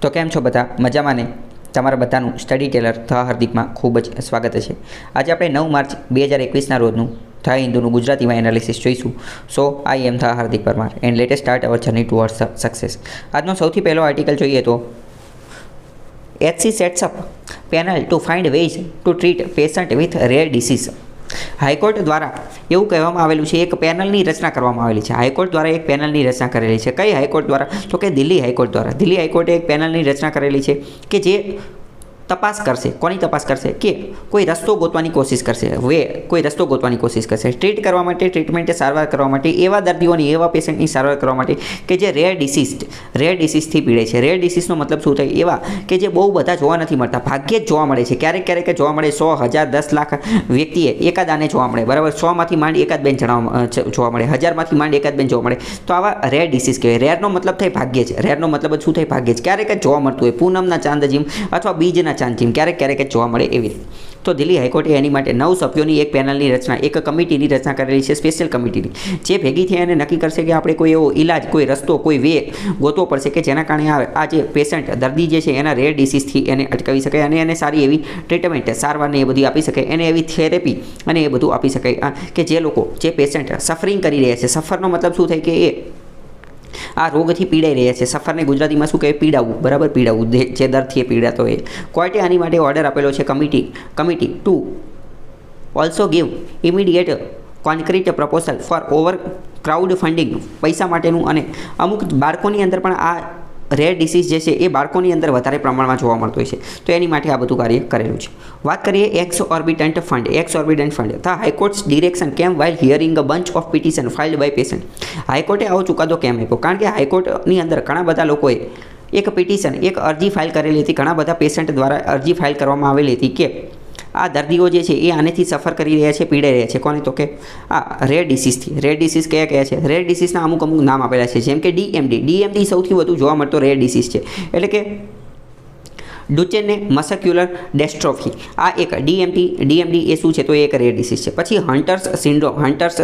તો કેમ છો બધા મજામાં ને તમારા બધાનું સ્ટડી ટેલર ધ હાર્દિકમાં ખૂબ જ સ્વાગત છે. આજે આપણે 9 માર્ચ 2021ના રોજનું ધ હિન્દુનું ગુજરાતીમાં એનાલિસિસ જોઈશું. So I am the Hardik Parmar and latest start our journey towards success. આજનો સૌથી પહેલો આર્ટિકલ જોઈએ તો HC sets up panel to find ways to treat patient with rare disease. High court દ્વારા એવું કહેવામાં આવેલું છે, એક પેનલની રચના કરવામાં આવેલી છે. હાઈકોર્ટ દ્વારા એક પેનલની રચના કરેલી છે. કઈ હાઈકોર્ટ દ્વારા? તો કે દિલ્હી હાઈકોર્ટ દ્વારા. દિલ્હી હાઈકોર્ટે એક પેનલની રચના કરેલી છે કે જે તપાસ કરશે. કોની તપાસ કરશે? કે કોઈ રસ્તો ગોતવાની કોશિશ કરશે. કોઈ રસ્તો ગોતવાની કોશિશ કરશે ટ્રીટ કરવા માટે, ટ્રીટમેન્ટ સારવાર કરવા માટે, એવા દર્દીઓની, એવા પેશન્ટની સારવાર કરવા માટે કે જે રેર ડિસીઝથી પીડે છે. રેર ડિસીઝનો મતલબ શું થાય? એવા કે જે બહુ બધા જોવા નથી મળતા, ભાગ્યે જ જોવા મળે છે. ક્યારેક જોવા મળે. 100, 1000, 10 લાખ વ્યક્તિએ એકાદ આને જોવા મળે, બરાબર. 100માંથી માંડ એકાદ બેન જોવા મળે, 1000માંથી માંડ એકાદ બેન જોવા મળે. તો આવા રેર ડિસીઝ કહેવાય. રેરનો મતલબ થાય ભાગ્યે જ. રેરનો મતલબ જ શું થાય? ભાગ્યે જ. ક્યારેક જ જોવા મળતું હોય. પૂનમના ચાંદ જેમ અથવા બીજના ચાંદ જેમ ક્યારેક જ જોવા મળે એવી રીતે. તો દિલ્હી હાઈકોર્ટે એની માટે 9 સભ્યોની એક પેનલની રચના, એક કમિટીની રચના કરેલી છે, સ્પેશિયલ કમિટીની, જે ભેગી થઈ અને નક્કી કરશે કે આપણે કોઈ એવો ઇલાજ, કોઈ રસ્તો, કોઈ વે ગોતવો પડશે કે જેના કારણે આ જે પેશન્ટ, દર્દી જે છે એના રેર ડિસીઝથી એને અટકાવી શકાય અને એને સારી એવી ટ્રીટમેન્ટ, સારવારને એ બધી આપી શકાય, એને એવી થેરેપી અને એ બધું આપી શકાય કે જે લોકો, જે પેશન્ટ સફરિંગ કરી રહ્યા છે. સફરનો મતલબ શું થાય? કે એ આ રોગથી પીડાઈ રહ્યા છે. સફરને ગુજરાતીમાં શું કહેવાય? પીડાવું, બરાબર. પીડાવું, જે દર્દથી પીડાતો હોય. કોર્ટે આની માટે ઓર્ડર આપેલો છે committee to also give immediate concrete proposal for over crowd funding, પૈસા માટેનું. અને અમુક બાળકોની અંદર પણ આ રેર ડિસીઝ જે છે એ બાળકોની અંદર વધારે પ્રમાણમાં જોવા મળતો હોય છે. તો એની માટે આ બધું કાર્ય કરેલું છે. વાત કરીએ exorbitant fund. The high court's direction came while hearing a bunch of petition filed by patient. હાઈકોર્ટે આવો ચુકાદો કેમ આપ્યો? કારણ કે હાઈકોર્ટની અંદર ઘણા બધા લોકોએ એક પિટિશન, એક અરજી ફાઇલ કરેલી હતી. ઘણા બધા પેશન્ટ દ્વારા અરજી ફાઇલ કરવામાં આવેલી હતી કે આ દર્દીઓ જે છે એ આનેથી સફર કરી રહ્યા છે, પીડાઈ રહ્યા છે. કોને? તો કે આ રેર ડિસીઝથી. રેર ડિસીઝ કયા છે? રેર ડિસીઝના અમુક નામ આપેલા છે, જેમ કે ડીએમડી સૌથી વધુ જોવા મળતો રેર ડિસીઝ છે, એટલે કે ડુચેને મસ્ક્યુલર ડેસ્ટ્રોફી. આ એક ડીએમડી એ શું છે? તો એ એક રેર ડિસીઝ છે. પછી hunters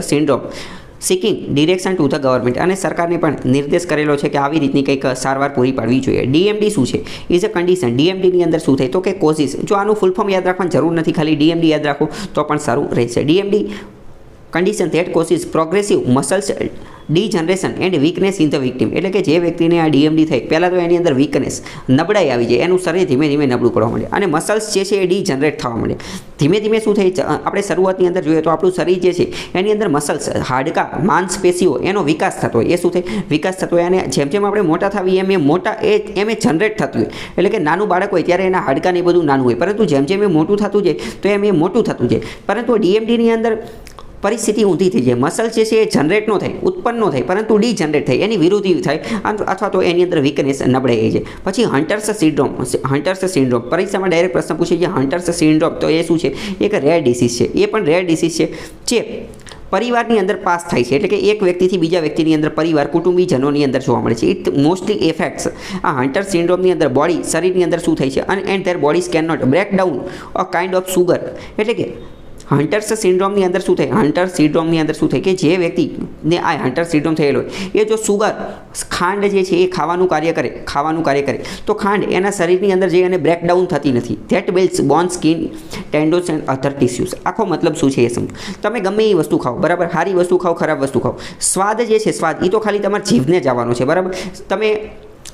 syndrome seeking direction to the government, અને સરકારને પણ નિર્દેશ કરેલો છે કે આવી રીતની કંઈક સારવાર પૂરી પાડવી જોઈએ. ડીએમડી શું છે? Is a condition. ડીએમડીની અંદર શું થાય? તો કે કોઝિસ. જો આનું ફૂલ ફોર્મ યાદ રાખવાની જરૂર નથી, ખાલી ડીએમડી યાદ રાખો તો પણ સારું રહેશે. DMD condition that causes progressive muscles degeneration and weakness in the victim. એટલે કે જે વ્યક્તિને આ ડીએમડી થાય, પહેલાં તો એની અંદર વીકનેસ, નબળાઈ આવી જાય, એનું શરીર ધીમે ધીમે નબળું પડવા માંડે અને મસલ્સ જે છે એ ડીજનરેટ થવા માંડે. ધીમે ધીમે શું થાય? આપણે શરૂઆતની અંદર જોઈએ તો આપણું શરીર જે છે એની અંદર મસલ્સ, હાડકાં, માંસપેશીઓ, એનો વિકાસ થતો હોય. એ શું થાય? વિકાસ થતો હોય. અને જેમ જેમ આપણે મોટા થવી એમ એ જનરેટ થતું હોય. એટલે કે નાનું બાળક હોય ત્યારે એના હાડકાં એ બધું નાનું હોય, પરંતુ જેમ જેમ એ મોટું થતું જાય તો એમ એ મોટું થતું જાય. પરંતુ ડીએમડીની અંદર પરિસ્થિતિ ઊંધી થઈ જાય. મસલ્સ જે છે એ જનરેટ ન થાય, ઉત્પન્ન ન થાય, પરંતુ ડીજનરેટ થાય, એની વિરુદ્ધ થાય, અથવા તો એની અંદર વીકનેસ, નબળાઈ જાય. પછી હન્ટર્સ સિન્ડ્રોમ પરીક્ષામાં ડાયરેક્ટ પ્રશ્ન પૂછે છે. હન્ટર્સ સિન્ડ્રોમ તો એ શું છે? એક રેર ડિસીઝ છે. એ પણ રેર ડિસીઝ છે જે પરિવારની અંદર પાસ થાય છે. એટલે કે એક વ્યક્તિથી બીજા વ્યક્તિની અંદર, પરિવાર, કુટુંબીજનોની અંદર જોવા મળે છે. ઇટ મોસ્ટલી એફેક્ટ્સ આ હન્ટર સિન્ડ્રોમની અંદર બોડી, શરીરની અંદર શું થાય છે? And their bodies can not break down a kind of sugar. એટલે કે હન્ટર્સ સિન્ડ્રોમની અંદર શું થાય? હન્ટર સિન્ડ્રોમની અંદર શું થાય? કે જે વ્યક્તિને આ હન્ટર સિન્ડ્રોમ થયેલો હોય એ જો સુગર, ખાંડ જે છે એ ખાવાનું કાર્ય કરે તો ખાંડ એના શરીરની અંદર જઈ અને બ્રેકડાઉન થતી નથી. That builds bone, skin, tendons and other tissues. આખો મતલબ શું છે એ સમજો. તમે ગમે એ વસ્તુ ખાઓ, બરાબર, સારી વસ્તુ ખાઓ, ખરાબ વસ્તુ ખાઓ, સ્વાદ જે છે, સ્વાદ એ તો ખાલી તમારા જીભને જ આવવાનો છે, બરાબર. તમે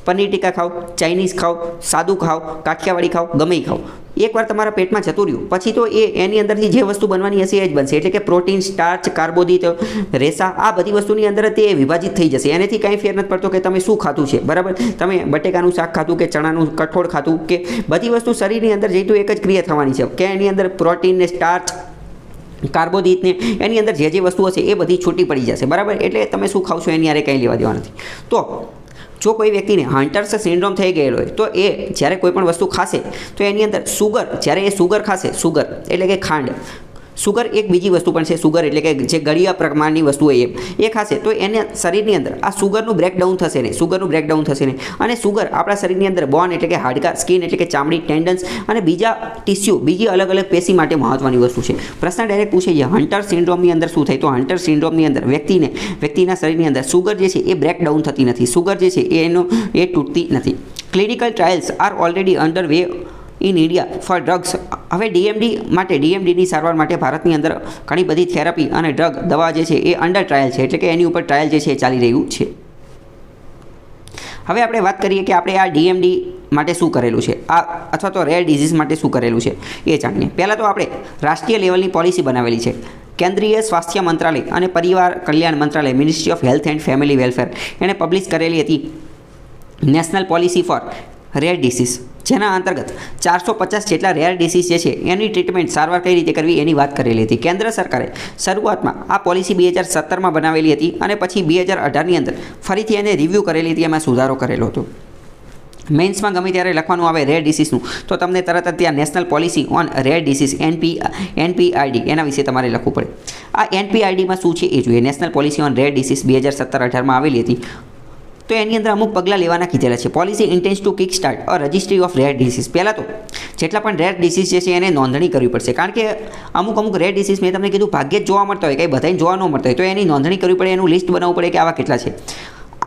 પનીર ટીકા ખાઓ, ચાઇનીઝ ખાઓ, સાદું ખાઓ, કાઠિયાવાડી ખાઓ, ગમે એ ખાઓ, એકવાર તમારા પેટમાં જતું રહ્યું પછી તો એની અંદરથી જે વસ્તુ બનવાની હશે એ જ બનશે. એટલે કે પ્રોટીન, સ્ટાર્ચ, કાર્બોદિત, રેસા, આ બધી વસ્તુની અંદર તે વિભાજિત થઈ જશે. એનાથી કાંઈ ફેર નથી પડતો કે તમે શું ખાતું છે, બરાબર. તમે બટેકાનું શાક ખાતું કે ચણાનું કઠોળ ખાતું કે બધી વસ્તુ શરીરની અંદર જઈ તો એક જ ક્રિયા થવાની છે કે એની અંદર પ્રોટીન ને સ્ટાર્ચ, કાર્બોદિતને એની અંદર જે વસ્તુ હશે એ બધી છૂટી પડી જશે, બરાબર. એટલે તમે શું ખાવશો એની યારે કંઈ લેવા દેવા નથી. તો જો કોઈ વ્યક્તિને હન્ટર્સ સિન્ડ્રોમ થઈ ગયેલો હોય તો એ જ્યારે કોઈ પણ વસ્તુ ખાશે તો એની અંદર સુગર, જ્યારે એ સુગર ખાશે, સુગર એટલે કે ખાંડ, સુગર એક બીજી વસ્તુ પણ છે, સુગર એટલે કે જે ગળિયા પ્રમાણની વસ્તુ હોય એ ખાશે તો એને શરીરની અંદર આ સુગરનું બ્રેકડાઉન થશે નહીં, સુગરનું બ્રેકડાઉન થશે નહીં. અને સુગર આપણા શરીરની અંદર બોન એટલે કે હાડકા, સ્કિન એટલે કે ચામડી, ટેન્ડન્સ અને બીજા ટિશ્યુ, બીજી અલગ અલગ પેશી માટે મહત્વની વસ્તુ છે. પ્રશ્ન ડાયરેક્ટ પૂછે છે હન્ટર સિન્ડ્રોમની અંદર શું થાય, તો હન્ટર સિન્ડ્રોમની અંદર વ્યક્તિના શરીરની અંદર સુગર જે છે એ બ્રેકડાઉન થતી નથી, સુગર જે છે એ તૂટતી નથી. Clinical trials R already under way in India four drugs. હવે ડીએમડીની સારવાર માટે ભારતની અંદર ઘણી બધી થેરાપી અને દવા જે છે એ અંડર ટ્રાયલ છે, એટલે કે એની ઉપર ટ્રાયલ જે છે એ ચાલી રહ્યું છે. હવે આપણે વાત કરીએ કે આપણે આ ડીએમડી માટે શું કરેલું છે, આ અથવા તો રેર ડિઝીઝ માટે શું કરેલું છે એ જાણીએ. પહેલાં તો આપણે રાષ્ટ્રીય લેવલની પોલિસી બનાવેલી છે. કેન્દ્રીય સ્વાસ્થ્ય મંત્રાલય અને પરિવાર કલ્યાણ મંત્રાલય, ministry of health and family welfare, એણે પબ્લિશ કરેલી હતી national policy for rare disease, જેના અંતર્ગત 450 જેટલા રેર ડિસીઝ જે છે એની ટ્રીટમેન્ટ, સારવાર કઈ રીતે કરવી એની વાત કરેલી હતી. કેન્દ્ર સરકારે શરૂઆતમાં આ પોલિસી 2017માં બનાવેલી હતી અને પછી 2018ની અંદર ફરીથી એને રિવ્યૂ કરેલી હતી, એમાં સુધારો કરેલો હતો. મેન્સમાં ગમે ત્યારે લખવાનું આવે રેર ડિસીઝનું તો તમને તરત જ ત્યાં national policy on rare disease NPRD એના વિશે તમારે લખવું પડે. આ NPRDમાં શું છે એ જોઈએ. National policy on rare disease 2017-18માં આવેલી હતી. તો એની અંદર અમુક પગલાં લેવાના કીધેલા છે. Policy intends to kick start a registry of rare disease. પહેલાં તો જેટલા પણ રેર ડિસીઝ જે છે એને નોંધણી કરવી પડશે, કારણ કે અમુક રેર ડિસીઝ મેં તમને કીધું ભાગ્યે જ જોવા મળતા હોય, કંઈ બધાને જોવા ન મળતા હોય, તો એની નોંધણી કરવી પડે, એનું લિસ્ટ બનાવવું પડે કે આવા કેટલા છે.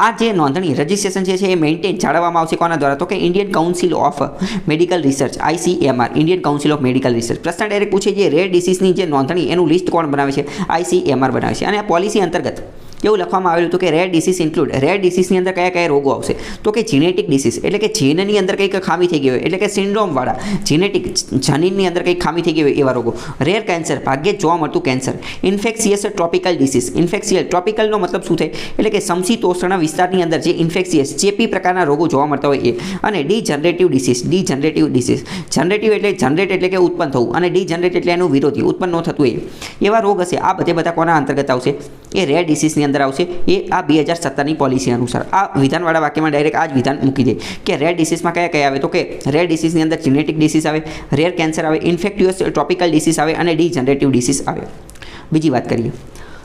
આ જે નોંધણી રજિસ્ટ્રેશન છે એ મેન્ટેન જાળવવામાં આવશે કોના દ્વારા, તો કે Indian council of medical research, ICMR, Indian council of medical research. પ્રશ્ન ડાયરેક્ટ પૂછે જે રેર ડિસીઝની જે નોંધણી એનું લિસ્ટ કોણ બનાવે છે, ICMR બનાવે છે. અને આ પોલિસી અંતર્ગત એવું લખવામાં આવેલું હતું કે રેર ડિસીઝ ઇન્ક્લુડ, રેર ડિસીઝની અંદર કયા કયા રોગો આવશે, તો કે જીનેટિક ડિસીઝ એટલે કે જીનની અંદર કંઈક ખામી થઈ ગઈ હોય, એટલે કે સિન્ડ્રોમવાળા જીનેટિક, જનીનની અંદર કંઈક ખામી થઈ ગઈ હોય એવા રોગો. રેર કેન્સર, ભાગ્યે જ જોવા મળતું કેન્સર. ઇન્ફેક્શિયસ ટ્રોપિકલ ડિસીઝ, ઇન્ફેક્શિયસ ટ્રોપિકલનો મતલબ શું થાય, એટલે કે સમશીતોષ્ણ વિસ્તારની અંદર જે ઇન્ફેક્શિયસ ચેપી પ્રકારના રોગો જોવા મળતા હોય એ. અને ડીજનરેટિવ ડિસીઝ, જનરેટિવ એટલે જનરેટ એટલે કે ઉત્પન્ન થવું, અને ડીજનરેટ એટલે એનું વિરોધી, ઉત્પન્ન ન થતું એવા રોગ હશે. આ બધા કોના અંતર્ગત આવશે, એ રેર ડિસીઝની અંદર આવશે. એ આ 2017ની પોલિસી અનુસાર આ વિધાનવાળા વાક્યમાં ડાયરેક્ટ આ જ વિધાન મૂકી દે કે રેર ડિસીઝમાં કયા કયા આવે, તો કે રેર ડિસીઝની અંદર જીનેટિક ડિસીઝ આવે, રેર કેન્સર આવે, ઇન્ફેક્ટિયસ ટ્રોપિકલ ડિસીઝ આવે અને ડીજનરેટિવ ડિસીઝ આવે. બીજી વાત કરીએ,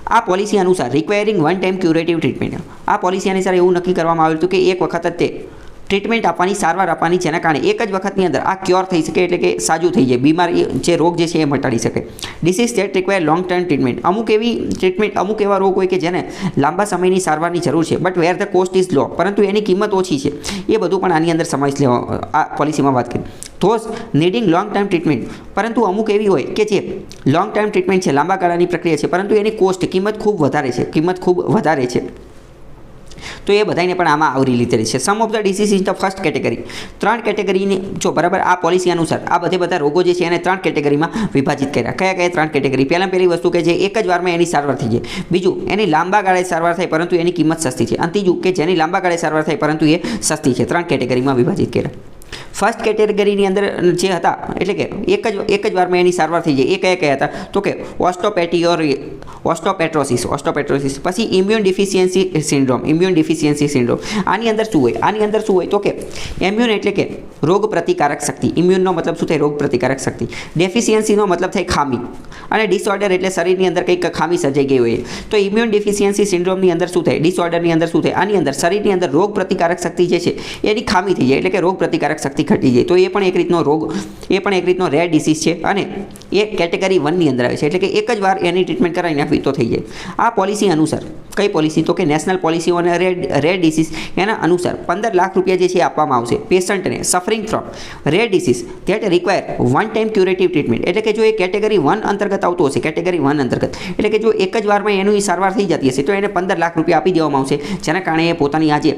આ પોલિસી અનુસાર રિક્વાયરિંગ વન ટાઈમ ક્યુરેટિવ ટ્રીટમેન્ટ. આ પોલિસી અનુસાર એવું નક્કી કરવામાં આવેલું હતું કે એક વખત જ તે ટ્રીટમેન્ટ આપવાની, સારવાર આપવાની, જેના કારણે એક જ વખતની અંદર આ ક્યોર થઈ શકે, એટલે કે સાજું થઈ જાય, બીમારી જે રોગ જે છે એ મટાડી શકે. Disease that require long term treatment. અમુક એવી ટ્રીટમેન્ટ, અમુક એવા રોગ હોય કે જેને લાંબા સમયની સારવારની જરૂર છે, but where the cost is low, પરંતુ એની કિંમત ઓછી છે. એ બધું પણ આની અંદર સમાવેશ લેવા આ પોલિસીમાં વાત કરી. Those needing long term treatment, પરંતુ અમુક એવી હોય કે જે લોંગ ટર્મ ટ્રીટમેન્ટ છે, લાંબા ગાળાની પ્રક્રિયા છે, પરંતુ એની કોસ્ટ, કિંમત ખૂબ વધારે છે. તો એ બધાને પણ આમાં આવરી લીધેલી છે. Some of the disease in the first category. 3 કેટેગરીની જો બરાબર આ પોલિસી અનુસાર આ બધા રોગો જે છે એને 3 કેટેગરીમાં વિભાજિત કર્યા. કયા 3 કેટેગરી? પહેલી વસ્તુ કે જે એક જ વારમાં એની સારવાર થઈ જાય. બીજું, એની લાંબા ગાળે સારવાર થાય પરંતુ એની કિંમત સસ્તી છે. અને ત્રીજું કે જેની લાંબા ગાળે સારવાર થાય પરંતુ એ સસ્તી છે. 3 કેટેગરીમાં વિભાજિત કર્યા. ફર્સ્ટ કેટેગરીની અંદર જે હતા, એટલે કે એક જ વારમાં એની સારવાર થઈ જાય, એ કયા હતા, તો કે ઓસ્ટોપેટ્રોસિસ, પછી ઇમ્યુન ડિફિશિયન્સી સિન્ડ્રોમ. આની અંદર શું હોય, તો કે ઇમ્યુન એટલે કે રોગ પ્રતિકારક શક્તિ. ઇમ્યુનનો મતલબ શું થાય, રોગ પ્રતિકારક શક્તિ. ડેફિશિયન્સીનો મતલબ થાય ખામી, અને ડિસઓર્ડર એટલે શરીરની અંદર કંઈક ખામી સર્જાઈ ગઈ હોય. તો ઇમ્યુન ડિફિશિયન્સી સિન્ડ્રોમની અંદર શું થાય, ડિસઓર્ડરની અંદર શું થાય, આની અંદર શરીરની અંદર રોગ પ્રતિકારક શક્તિ જે છે એની ખામી થઈ જાય, એટલે કે રોગ પ્રતિકારક શક્તિ ઘટી જાય. તો એ પણ એક રીતનો રેર ડિસીઝ છે અને એ કેટેગરી 1ની અંદર આવે છે, એટલે કે એક જ વાર એની ટ્રીટમેન્ટ કરાવી નાખવી તો થઈ જાય. આ પોલિસી અનુસાર, કઈ પોલિસી, તો કે national policy on rare disease, એના અનુસાર 15 લાખ રૂપિયા જે છે આપવામાં આવશે પેશન્ટને suffering from rare disease that require one time curative treatment. એટલે કે જો એ કેટેગરી 1 અંતર્ગત આવતું હશે, કેટેગરી 1 અંતર્ગત, એટલે કે જો એક જ વારમાં એની સારવાર થઈ જતી હશે તો એને 15 લાખ રૂપિયા આપી દેવામાં આવશે, જેના કારણે એ પોતાની આજે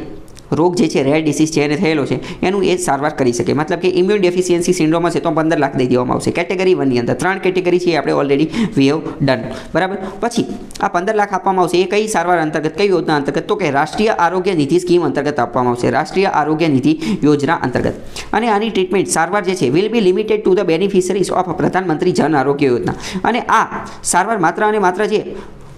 રોગ જે છે, રેર ડિસીઝ છે એને થયેલો છે એનું એ સારવાર કરી શકે. મતલબ કે ઇમ્યુન ડેફિશિયન્સી સિન્ડ્રોમ હશે તો 15 લાખ દઈ દેવામાં આવશે. કેટેગરી 1ની અંદર 3 કેટેગરી છે આપણે ઓલરેડી વી હેવ ડન, બરાબર. પછી આ 15 લાખ આપવામાં આવશે, એ કઈ સારવાર અંતર્ગત, કઈ યોજના અંતર્ગત, તો કે રાષ્ટ્રીય આરોગ્ય નિધિ સ્કીમ અંતર્ગત આપવામાં આવશે, રાષ્ટ્રીય આરોગ્ય નિધિ યોજના અંતર્ગત. અને આની ટ્રીટમેન્ટ, સારવાર જે છે will be limited to the beneficiaries of Pradhan Mantri Jan આરોગ્ય યોજના. અને આ સારવાર માત્ર અને માત્ર જે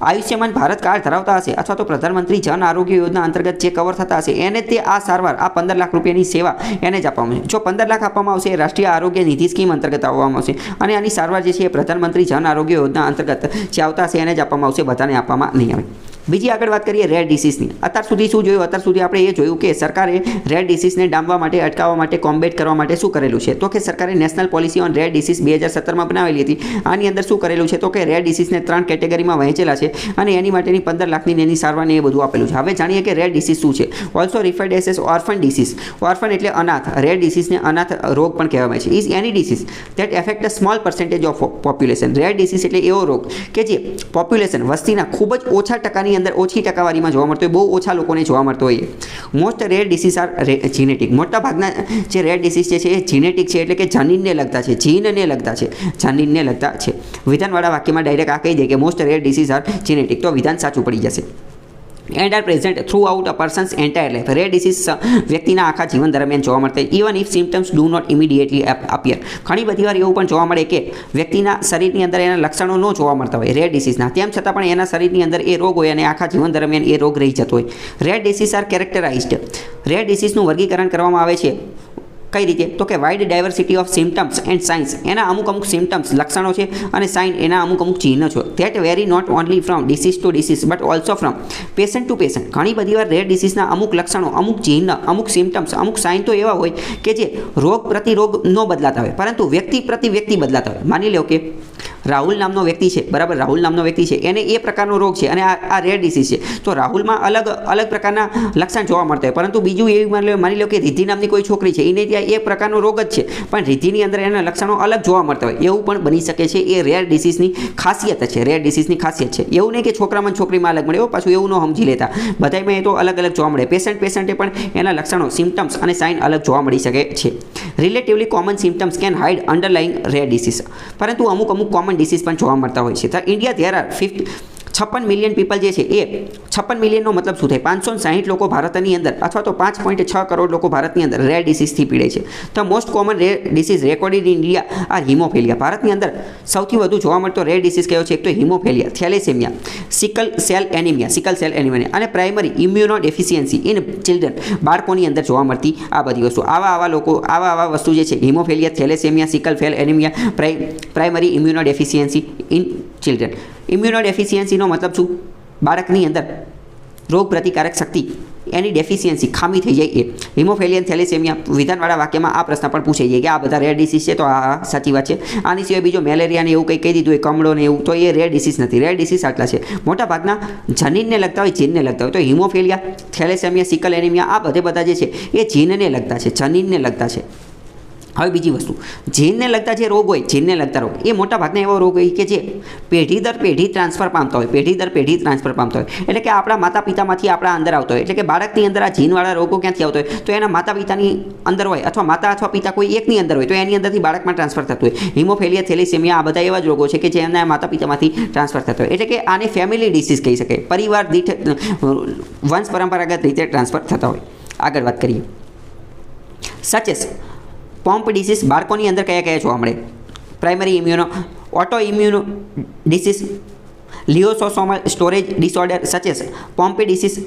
આયુષ્યમાન ભારત કાર્ડ ધરાવતા હશે અથવા તો પ્રધાનમંત્રી જન આરોગ્ય યોજના અંતર્ગત જે કવર થતા હશે એને તે આ સારવાર આ 15 લાખ રૂપિયાની સેવા એને જ આપવામાં આવશે. જો 15 લાખ આપવામાં આવશે એ રાષ્ટ્રીય આરોગ્ય નિધિ સ્કીમ અંતર્ગત આપવામાં આવશે અને આની સારવાર જે છે એ પ્રધાનમંત્રી જન આરોગ્ય યોજના અંતર્ગત જે આવતા હશે એને જ આપવામાં આવશે, બધાને આપવામાં નહીં આવે. બીજી આગળ વાત કરીએ રેર ડિસીઝની. અત્યાર સુધી શું જોયું? અત્યાર સુધી આપણે એ જોયું કે સરકારે રેર ડિસીઝને ડામવા માટે, અટકાવવા માટે, કોમ્બેટ કરવા માટે શું કરેલું છે? તો કે સરકારે national policy on rare disease 2017માં બનાવેલી હતી. આની અંદર શું કરેલું છે? તો કે રેર ડિસીઝને 3 કેટેગરીમાં વહેંચેલા છે અને એની માટેની 15 લાખની એની સારવારને એ બધું આપેલું છે. હવે જાણીએ કે રેર ડિસીઝ શું છે. Also referred as orphan disease. Orphan એટલે અનાથ. રેર ડિસીઝને અનાથ રોગ પણ કહેવામાં આવે છે. Is any disease that effect a small percentage of population. Rare disease એટલે એવો રોગ કે જે પોપ્યુલેશન વસ્તીના ખૂબ જ ઓછા ટકાની અંદર, ઓછી ટકાવારીમાં જોવા મળતો હોય, બહુ ઓછા લોકોને જોવા મળતો હોય. Most rare disease are genetic. મોટા ભાગના જે રેર ડિસીઝ છે એ જીનેટિક છે, એટલે કે જનીનને લગતા છે, જીનને લગતા છે, જનીનને લગતા છે. વિધાનવાળા વાક્યમાં ડાયરેક્ટ આ કહી દે કે most rare disease are genetic, તો વિધાન સાચું પડી જશે. And are present throughout a person's entire life. Rare disease વ્યક્તિના આખા જીવન દરમિયાન જોવા મળતા, even if symptoms do not immediately appear. ઘણી બધી વાર એવું પણ જોવા મળે કે વ્યક્તિના શરીરની અંદર એના લક્ષણો ન જોવા મળતા હોય રેર ડિસીઝના, તેમ છતાં પણ એના શરીરની અંદર એ રોગ હોય અને આખા જીવન દરમિયાન એ રોગ રહી જતો હોય. Rare disease are characterized. રેર ડિસીઝનું વર્ગીકરણ કરવામાં આવે છે કઈ રીતે? તો કે wide diversity of symptoms and signs. એના અમુક સિમ્ટમ્સ લક્ષણો છે અને સાઇન એના અમુક ચિહ્નો છે. That vary not only from disease to disease but also from patient to patient. ઘણી બધી વાર રેર ડિસીઝના અમુક લક્ષણો, અમુક ચિહ્ન, અમુક સિમ્ટમ્સ, અમુક સાઇન તો એવા હોય કે જે રોગ પ્રતિ રોગ ન બદલાતા હોય, પરંતુ વ્યક્તિ પ્રતિ વ્યક્તિ બદલાતા હોય. માની લો કે રાહુલ નામનો વ્યક્તિ છે, બરાબર? રાહુલ નામનો વ્યક્તિ છે, એને એ પ્રકારનો રોગ છે અને આ રેર ડિસીઝ છે. તો રાહુલમાં અલગ પ્રકારના લક્ષણ જોવા મળતા હોય, પરંતુ બીજું એવું માની લો કે રિદ્ધિ નામની કોઈ છોકરી છે, એને ત્યાં એક પ્રકારનો રોગ જ છે, પણ રિદ્ધિની અંદર એના લક્ષણો અલગ જોવા મળતા હોય. એવું પણ બની શકે છે. એ રેર ડિસીઝની ખાસિયત છે. રેર ડિસીઝની ખાસિયત છે. એવું નહીં કે છોકરામાં છોકરીમાં અલગ મળે, પાછું એવું ન સમજી લેતા. બધામાં એ તો અલગ જોવા મળે. પેશન્ટે પણ એના લક્ષણો, સિમ્ટમ્સ અને સાઇન અલગ જોવા મળી શકે છે. Relatively common symptoms can hide underlying rare disease. પરંતુ અમુક કોમન ડિસીઝ પણ જોવા મળતા હોય છે. તો India there are 56 million people જે છે એ 56 મિલિયનનો મતલબ શું થાય? 560 લોકો ભારતની અંદર અથવા તો 5.6 કરોડ લોકો ભારતની અંદર રેર ડિસીઝથી પીડે છે. તો most common rare disease recorded in India આ હિમોફેલિયા. ભારતની અંદર સૌથી વધુ જોવા મળતો રેર ડિસીઝ કયો છે? એક તો haemophilia, thalassaemia, sickle cell anaemia અને primary immuno deficiency in children. બાળકોની અંદર જોવા મળતી આ બધી વસ્તુ, આવા વસ્તુ જે છે, haemophilia, thalassaemia, sickle cell anaemia, primary immuno deficiency in children. Immuno ડેફિશિયન્સીનો મતલબ શું? બાળકની અંદર રોગ પ્રતિકારક શક્તિ એની ડેફિશિયન્સી, ખામી થઈ જાય એ. હિમોફેલિયા, થેલેસેમિયા, વિધાનવાળા વાક્યમાં આ પ્રશ્ન પણ પૂછાઈ જાય કે આ બધા રેર ડિસીઝ છે, તો આ સાચી વાત છે. આની સિવાય બીજો મેલેરિયા ને એવું કંઈ કહી દીધું હોય, કમળો ને એવું, તો એ રેર ડિસીઝ નથી. રેર ડિસીઝ આટલા છે. મોટા ભાગના જનીનને લગતા હોય, જીનને લગતા હોય. તો હિમોફેલિયા, થેલેસેમિયા, સિકલ એનિમિયા આ બધા જે છે એ જીનને લગતા છે, જનીનને લગતા છે. હવે બીજી વસ્તુ, જીનને લગતા જે રોગ હોય, જીનને લગતા રોગ, એ મોટા ભાગના એવો રોગ હોય કે જે પેઢી દર પેઢી ટ્રાન્સફર પામતા હોય, એટલે કે આપણા માતા પિતામાંથી આપણા અંદર આવતો હોય. એટલે કે બાળકની અંદર આ જીનવાળા રોગો ક્યાંથી આવતો હોય? તો એના માતા પિતાની અંદર હોય, અથવા માતા અથવા પિતા કોઈ એકની અંદર હોય, તો એની અંદરથી બાળકમાં ટ્રાન્સફર થતું હોય. હિમોફેલિયા, થેલેસેમિયા આ બધા એવા જ રોગો છે કે જે એના માતા પિતામાંથી ટ્રાન્સફર થતા હોય. એટલે કે આને ફેમિલી ડિસીઝ કહી શકાય. પરિવાર દીઠ, વંશ પરંપરાગત રીતે ટ્રાન્સફર થતા હોય. આગળ વાત કરીએ. સચેસ પોમ્પ ડિસીઝ બાળકોની અંદર કયા જોવા મળે? Primary immuno, auto immuno disease, lysosomal storage disorder such as Pompe disease,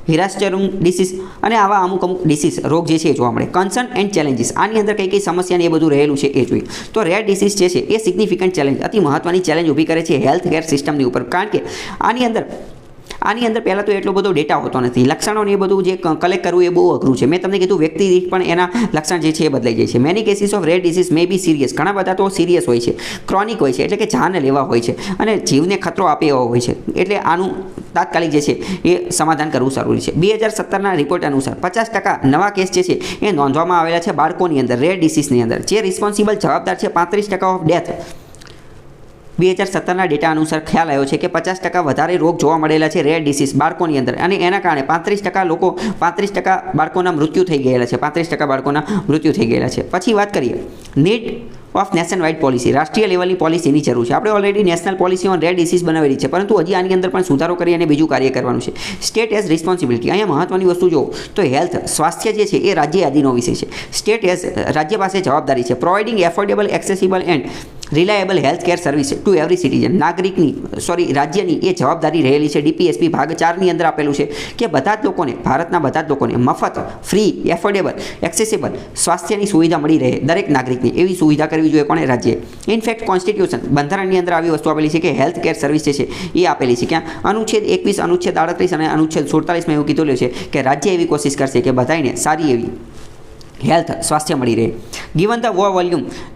Hirschsprung disease અને આવા અમુક ડિસીઝ રોગ જે છે એ જોવા મળે. કન્સર્ન એન્ડ ચેલેન્જીસ, આની અંદર કઈ સમસ્યા ને એ બધું રહેલું છે એ જોઈએ. તો રેર ડિસીઝ જે છે એ સિગ્નિફિકન્ટ ચેલેન્જ, અતિ મહત્વની ચેલેન્જ ઊભી કરે છે હેલ્થ કેર સિસ્ટમની ઉપર. કારણ કે આની અંદર પહેલાં તો એટલો બધો ડેટા હોતો નથી. લક્ષણોને એ બધું જે કલેક્ટ કરવું એ બહુ અઘરું છે. મેં તમને કીધું વ્યક્તિ દીઠ પણ એના લક્ષણ જે છે એ બદલાઈ જાય છે. Many cases of rare disease may be serious. ઘણા બધા તો સિરિયસ હોય છે, ક્રોનિક હોય છે, એટલે કે જાન લેવા હોય છે અને જીવને ખતરો આપે એવો હોય છે. એટલે આનું તાત્કાલિક જે છે એ સમાધાન કરવું જરૂરી છે. 2017ના રિપોર્ટ અનુસાર 50% નવા કેસ જે છે એ નોંધવામાં આવેલા છે બાળકોની અંદર રેર ડિસીઝની અંદર. જે રિસ્પોન્સિબલ જવાબદાર છે 35% ઓફ ડેથ. 2017ના ડેટા અનુસાર ખ્યાલ આવ્યો છે કે 50% વધારે રોગ જોવા મળેલા છે રેર ડિસીઝ બાળકોની અંદર, અને એના કારણે 35% બાળકોના મૃત્યુ થઈ ગયેલા છે. 35% બાળકોના મૃત્યુ થઈ ગયેલા છે. પછી વાત કરીએ need of nation wide policy. રાષ્ટ્રીય લેવલની પોલિસીની જરૂર છે. આપણે already national policy on rare disease બનાવેલી છે, પરંતુ હજી આની અંદર પણ સુધારો કરી અને બીજું કાર્ય કરવાનું છે. State as responsibility. અહીંયા મહત્વની વસ્તુ જો તો હેલ્થ, સ્વાસ્થ્ય જે છે એ રાજ્ય યાદીનો વિષય છે. સ્ટેટ એઝ રાજ્ય પાસે જવાબદારી છે. Providing affordable, accessible and reliable health care service two every citizen, રાજ્યની એ જવાબદારી રહેલી છે. DPSP ભાગ 4ની અંદર આપેલું છે કે બધા જ લોકોને, ભારતના બધા જ લોકોને મફત, ફ્રી, એફોર્ડેબલ, એક્સેસિબલ સ્વાસ્થ્યની સુવિધા મળી રહે દરેક નાગરિકને, એવી સુવિધા કરવી જોઈએ કોણે? રાજ્યે. ઇનફેક્ટ કોન્સ્ટિટ્યુશન, બંધારણની અંદર આવી વસ્તુ આપેલી છે કે હેલ્થ કેર સર્વિસ જે છે એ આપેલી છે. ક્યાં? અનુચ્છેદ 21, અનુચ્છેદ 38 અને અનુચ્છેદ 47માં એવું કીધેલું છે કે રાજ્ય એવી કોશિશ કરશે કે બધાને સારી એવી હેલ્થ, સ્વાસ્થ્ય મળી રહે. Given the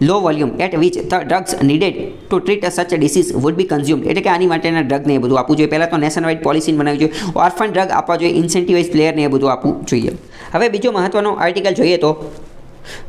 low volume at which the drugs needed to treat such disease would be consumed, એટલે કે આની માટેના ડ્રગને એ બધું આપવું જોઈએ. પહેલાં તો નેશન વાઇડ પોલિસી બનાવવી જોઈએ, ઓર્ફન ડ્રગ આપવા જોઈએ, ઇન્સેન્ટિવાઇઝ પ્લેયરને એ બધું આપવું જોઈએ. હવે બીજો મહત્વનો આર્ટિકલ જોઈએ તો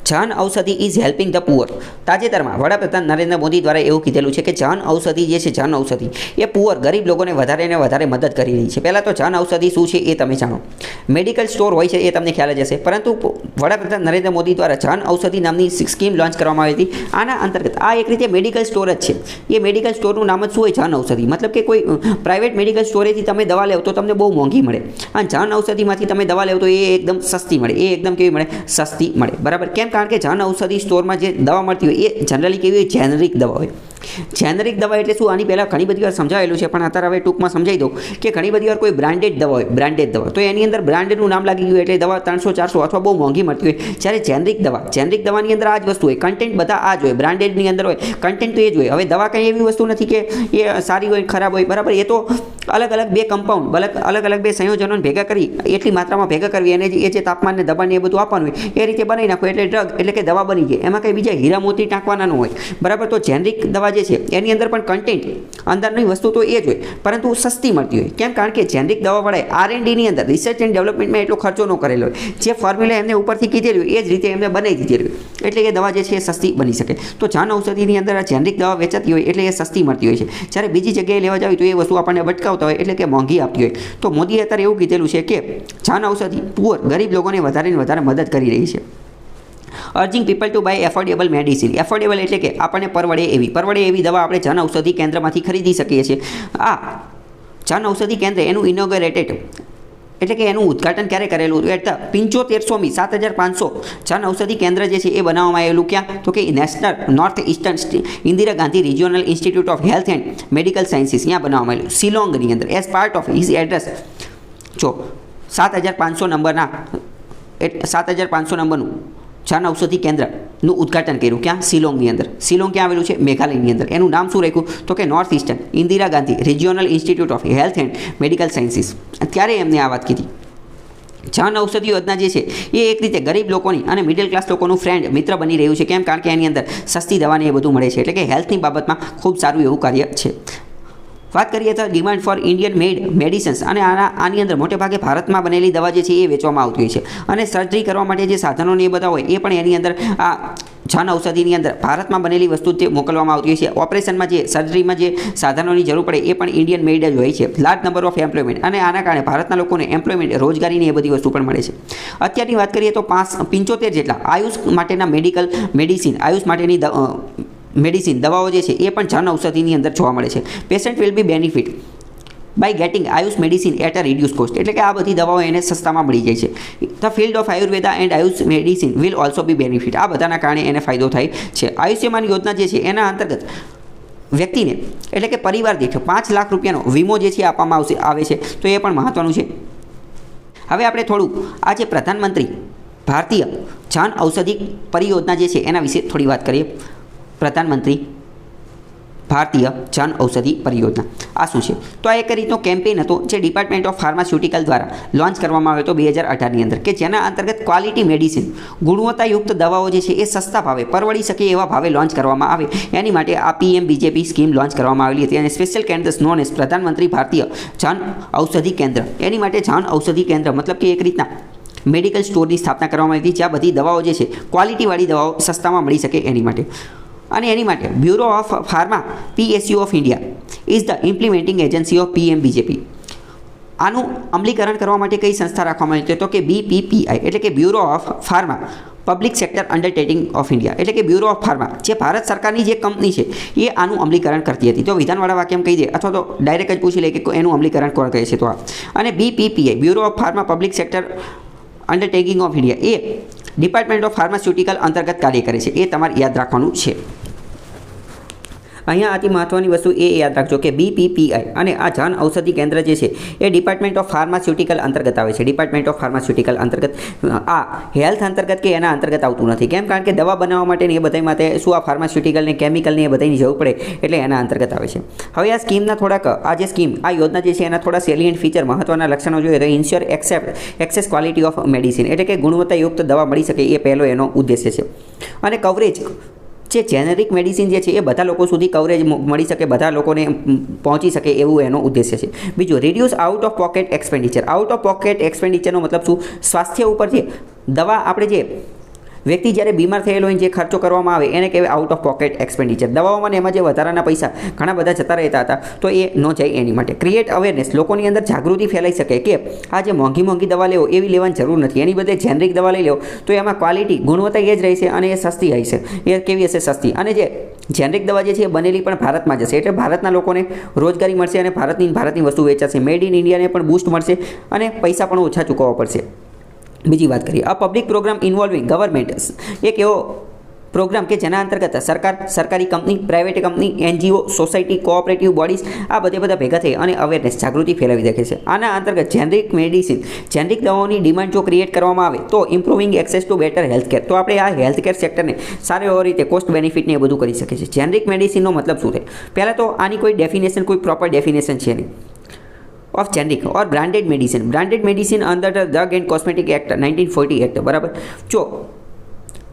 Jan Aushadhi is helping the poor. તાજેતરમાં વડાપ્રધાન નરેન્દ્ર મોદી દ્વારા એવું કીધેલું છે કે જન ઔષધિ જે છે, જન ઔષધિ એ પુઅર, ગરીબ લોકોને વધારે ને વધારે મદદ કરી રહી છે. પહેલાં તો જન ઔષધિ શું છે એ તમે જાણો. મેડિકલ સ્ટોર હોય છે એ તમને ખ્યાલ જ હશે, પરંતુ વડાપ્રધાન નરેન્દ્ર મોદી દ્વારા જન ઔષધિ નામની સ્કીમ લોન્ચ કરવામાં આવી હતી. આના અંતર્ગત આ એક રીતે મેડિકલ સ્ટોર જ છે. એ મેડિકલ સ્ટોરનું નામ જ શું હોય? જન ઔષધિ. મતલબ કે કોઈ પ્રાઇવેટ મેડિકલ સ્ટોરેથી તમે દવા લેવ તો તમને બહુ મોંઘી મળે, અને જન ઔષધિમાંથી તમે દવા લેવ તો એ એકદમ સસ્તી મળે. એ એકદમ કેવી મળે? સસ્તી મળે. બરાબર. કેમ? કારણ કે જન ઔષધિ સ્ટોરમાં જે દવા મળતી હોય એ જનરલી કેવી હોય? જેનરિક દવા હોય. જેનરિક દવા એટલે શું? આની પહેલાં ઘણી બધી વાર સમજાવેલું છે, પણ અત્યારે હવે ટૂંકમાં સમજાવી દઉં કે ઘણી બધી વાર કોઈ બ્રાન્ડેડ દવા હોય, બ્રાન્ડેડ દવા, તો એની અંદર બ્રાન્ડનું નામ લાગી ગયું એટલે દવા 300-400 અથવા બહુ મોંઘી મળતી હોય. જ્યારે જેનરિક દવાની અંદર આ જ વસ્તુ હોય, કન્ટેન્ટ બધા આ જ હોય, બ્રાન્ડેડની અંદર હોય, કન્ટેન્ટ તો એ જ હોય. હવે દવા કંઈ એવી વસ્તુ નથી કે એ સારી હોય, ખરાબ હોય. બરાબર. એ તો અલગ અલગ બે કમ્પાઉન્ડ, અલગ અલગ બે સંયોજનોને ભેગા કરી, એટલી માત્રામાં ભેગા કરવી અને એ જે તાપમાન ને દબાણ એ બધું આપવાનું હોય એ રીતે બનાવી નાખો એટલે ડ્રગ, એટલે કે દવા બની જાય. એમાં કંઈ બીજા હીરા મોતી ટાંકવાના ન હોય. બરાબર. તો જેનરિક દવા જે છે એની અંદર પણ કન્ટેન્ટ, અંદરની વસ્તુ તો એ જ હોય, પરંતુ સસ્તી મળતી હોય. કેમ? કારણ કે જેનરિક દવાવાળાએ R&Dની અંદર, રિસર્ચ એન્ડ ડેવલપમેન્ટમાં એટલો ખર્ચો ન કરેલો હોય. જે ફોર્મ્યુલા એમને ઉપરથી કીધેલી હોય એ જ રીતે એમને બનાવી દીધેલી હોય, એટલે એ દવા જે છે એ સસ્તી બની શકે. તો જન ઔષધિની અંદર આ જેનરિક દવા વેચાતી હોય એટલે એ સસ્તી મળતી હોય છે. જ્યારે બીજી જગ્યાએ લેવા જાવ તો એ વસ્તુ આપણને ભટકાવતા હોય, એટલે કે મોંઘી આપતી હોય. તો મોદીએ અત્યારે એવું કીધેલું છે કે જન ઔષધિ પુઅર, ગરીબ લોકોને વધારે ને વધારે મદદ કરી રહી છે. Urging people to buy affordable medicine. Affordable એટલે કે આપણને પરવડે એવી દવા આપણે જન ઔષધિ કેન્દ્રમાંથી ખરીદી શકીએ છીએ. આ જન ઔષધિ કેન્દ્ર એનું ઇનોગ્રેટેડ, એટલે કે એનું ઉદ્ઘાટન ક્યારે કરેલું હતું? એટ 75મી 7500 જન ઔષધિ કેન્દ્ર જે છે એ બનાવવામાં આવેલું. ક્યાં? તો કે national north eastern Indira Gandhi regional institute of health and medical sciences, ત્યાં બનાવવામાં આવેલું શિલોંગની અંદર. As part of his address, જો 7500 નંબરના 7500 નંબરનું જન ઔષધિ કેન્દ્રનું ઉદ્ઘાટન કર્યું. ક્યાં? શિલોંગની અંદર. શિલોંગ ક્યાં આવેલું છે? મેઘાલયની અંદર. એનું નામ શું રાખ્યું? તો કે north eastern Indira Gandhi regional institute of health and medical sciences. ત્યારે એમને આ વાત કીધી. જન ઔષધિ યોજના જે છે એ એક રીતે ગરીબ લોકોની અને મિડલ ક્લાસ લોકોનું મિત્ર બની રહ્યું છે. કેમ? કારણ કે એની અંદર સસ્તી દવાને એ બધું મળે છે, એટલે કે હેલ્થની બાબતમાં ખૂબ સારું એવું કાર્ય છે. વાત કરીએ તો ડિમાન્ડ ફોર ઇન્ડિયન મેડ મેડિસિન્સ, અને આની અંદર મોટે ભાગે ભારતમાં બનેલી દવા જે છે એ વેચવામાં આવતી હોય છે. અને સર્જરી કરવા માટે જે સાધનોને એ બધા હોય એ પણ એની અંદર આ જન ઔષધિની અંદર ભારતમાં બનેલી વસ્તુ તે મોકલવામાં આવતી હોય છે. ઓપરેશનમાં જે સર્જરીમાં જે સાધનોની જરૂર પડે એ પણ ઇન્ડિયન મેડ જ હોય છે. લાર્જ નંબર ઓફ એમ્પ્લોયમેન્ટ, અને આના કારણે ભારતના લોકોને એમ્પ્લોયમેન્ટ, રોજગારીની એ બધી વસ્તુ પણ મળે છે. અત્યારની વાત કરીએ તો 75 જેટલા આયુષ માટેના આયુષ માટેની મેડિસિન દવાઓ જે છે એ પણ જન ઔષધિની અંદર જોવા મળે છે. Patient will be benefit by getting AYUSH medicine at a reduce cost, એટલે કે આ બધી દવાઓ એને સસ્તામાં મળી જાય છે. The field of Ayurveda and Ayush medicine will also B benefit. આ બધાના કારણે એને ફાયદો થાય છે. આયુષ્યમાન યોજના જે છે એના અંતર્ગત વ્યક્તિને, એટલે કે પરિવાર દીઠ 5 લાખ રૂપિયાનો વીમો જે છે આપવામાં આવે છે. તો એ પણ મહત્વનું છે. હવે આપણે થોડું આ જે પ્રધાનમંત્રી ભારતીય જન ઔષધિ પરિયોજના જે છે એના વિશે થોડી વાત કરીએ. પ્રધાનમંત્રી ભારતીય જન ઔષધિ પરિયોજના આ શું છે? તો આ એક રીતનો કેમ્પેઇન હતો જે ડિપાર્ટમેન્ટ ઓફ ફાર્માસ્યુટિકલ દ્વારા લોન્ચ કરવામાં આવ્યો હતો 2018ની અંદર, કે જેના અંતર્ગત ક્વોલિટી મેડિસિન, ગુણવત્તાયુક્ત દવાઓ જે છે એ સસ્તા ભાવે, પરવડી શકે એવા ભાવે લોન્ચ કરવામાં આવે. એની માટે આ PMBJP સ્કીમ લોન્ચ કરવામાં આવેલી હતી. અને સ્પેશિયલ કેન્દ્ર નોન એઝ પ્રધાનમંત્રી ભારતીય જન ઔષધિ કેન્દ્ર. એની માટે જન ઔષધિ કેન્દ્ર મતલબ કે એક રીતના મેડિકલ સ્ટોરની સ્થાપના કરવામાં આવી હતી, જ્યાં બધી દવાઓ જે છે ક્વોલિટીવાળી દવાઓ સસ્તામાં મળી શકે એની માટે. અને એની માટે bureau of pharma PSU of India is the implementing agency of PMBJP. આનું અમલીકરણ કરવા માટે કઈ સંસ્થા રાખવામાં આવી? તો કે BPPI, એટલે કે bureau of pharma public sector undertaking of India, એટલે કે બ્યુરો ઓફ ફાર્મા જે ભારત સરકારની જે કંપની છે એ આનું અમલીકરણ કરતી હતી. તો વિધાનવાળા વાક્ય કહી દે અથવા તો ડાયરેક્ટ જ પૂછી લે કે એનું અમલીકરણ કોણ કરે છે. તો આ અને BPPI bureau of pharma public sector undertaking of India A department of pharmaceutical અંતર્ગત કાર્ય કરે છે. એ તમારે યાદ રાખવાનું છે. અહીંયા અતિ મહત્ત્વની વસ્તુ એ યાદ રાખજો કે BPPI અને આ જન ઔષધિ કેન્દ્ર જે છે એ ડિપાર્ટમેન્ટ ઓફ ફાર્માસ્યુટિકલ અંતર્ગત આવે છે. ડિપાર્ટમેન્ટ ઓફ ફાર્માસ્યુટિકલ અંતર્ગત, આ હેલ્થ અંતર્ગત કે એના અંતર્ગત આવતું નથી. કેમ? કારણ કે દવા બનાવવા માટે એ બધા માટે શું આ ફાર્માસ્યુટિકલ ને કેમિકલ ને એ બધાની જરૂર પડે એટલે એના અંતર્ગત આવે છે. હવે આ સ્કીમના થોડાક આ જે સ્કીમ આ યોજના જે છે એના થોડા સેલિયન્ટ ફીચર મહત્વના લક્ષણો જોઈએ તો ensure access quality of medicine, એટલે કે ગુણવત્તાયુક્ત દવા મળી શકે એ પહેલો એનો ઉદ્દેશ્ય છે. અને કવરેજ જે જેનેરિક મેડિસિન જે છે એ બધા લોકો સુધી કવરેજ મળી શકે, બધા લોકોને પહોંચી શકે એવું એનો ઉદ્દેશ્ય છે. બીજું, reduce out of pocket expenditure. Out of pocket એક્સપેન્ડિચરનો મતલબ શું? સ્વાસ્થ્ય ઉપર જે દવા આપણે જે વ્યક્તિ જ્યારે બીમાર થયેલો હોય જે ખર્ચો કરવામાં આવે એને કહેવાય આઉટ ઓફ પોકેટ એક્સપેન્ડિચર. દવાઓમાં એમાં જે વધારાના પૈસા ઘણા બધા જતા રહેતા હતા તો એ ન જાય એની માટે. ક્રિએટ અવેરનેસ, લોકોની અંદર જાગૃતિ ફેલાઈ શકે કે આ જે મોંઘી દવા લેવો એવી લેવાની જરૂર નથી, એની બદલે જેનરિક દવા લઈ લેવો તો એમાં ક્વોલિટી ગુણવત્તા એ જ રહેશે અને એ સસ્તી હશે. એ કેવી હશે? સસ્તી. અને જે જેનરિક દવા જે છે એ બનેલી પણ ભારતમાં જશે એટલે ભારતના લોકોને રોજગારી મળશે અને ભારતની વસ્તુ વેચાશે. મેડ ઇન ઇન્ડિયાને પણ બૂસ્ટ મળશે અને પૈસા પણ ઓછા ચૂકવવા પડશે. બીજી વાત કરીએ, આ પબ્લિક પ્રોગ્રામ ઇન્વોલ્વિંગ ગવર્મેન્ટ, એક એવો પ્રોગ્રામ કે જેના અંતર્ગત સરકાર, સરકારી company, private company, NGO, society, cooperative bodies આ બધા ભેગા થઈ અને અવેરનેસ જાગૃતિ ફેલાવી રાખે છે. આના અંતર્ગત જેનરિક મેડિસિન, જેનરિક દવાઓની ડિમાન્ડ જો ક્રિએટ કરવામાં આવે તો improving access to better healthcare, તો આપણે આ હેલ્થકેર સેક્ટરને સારી એવી રીતે કોસ્ટ બેનિફિટને એ બધું કરી શકે છે. જેનરિક મેડિસિનનો મતલબ શું થાય? પહેલાં તો આની કોઈ ડેફિનેશન, કોઈ પ્રોપર ડેફિનેશન છે નહીં. ऑफ जेनरिक और branded medicine under drug and cosmetic act 1948 बराबर. जो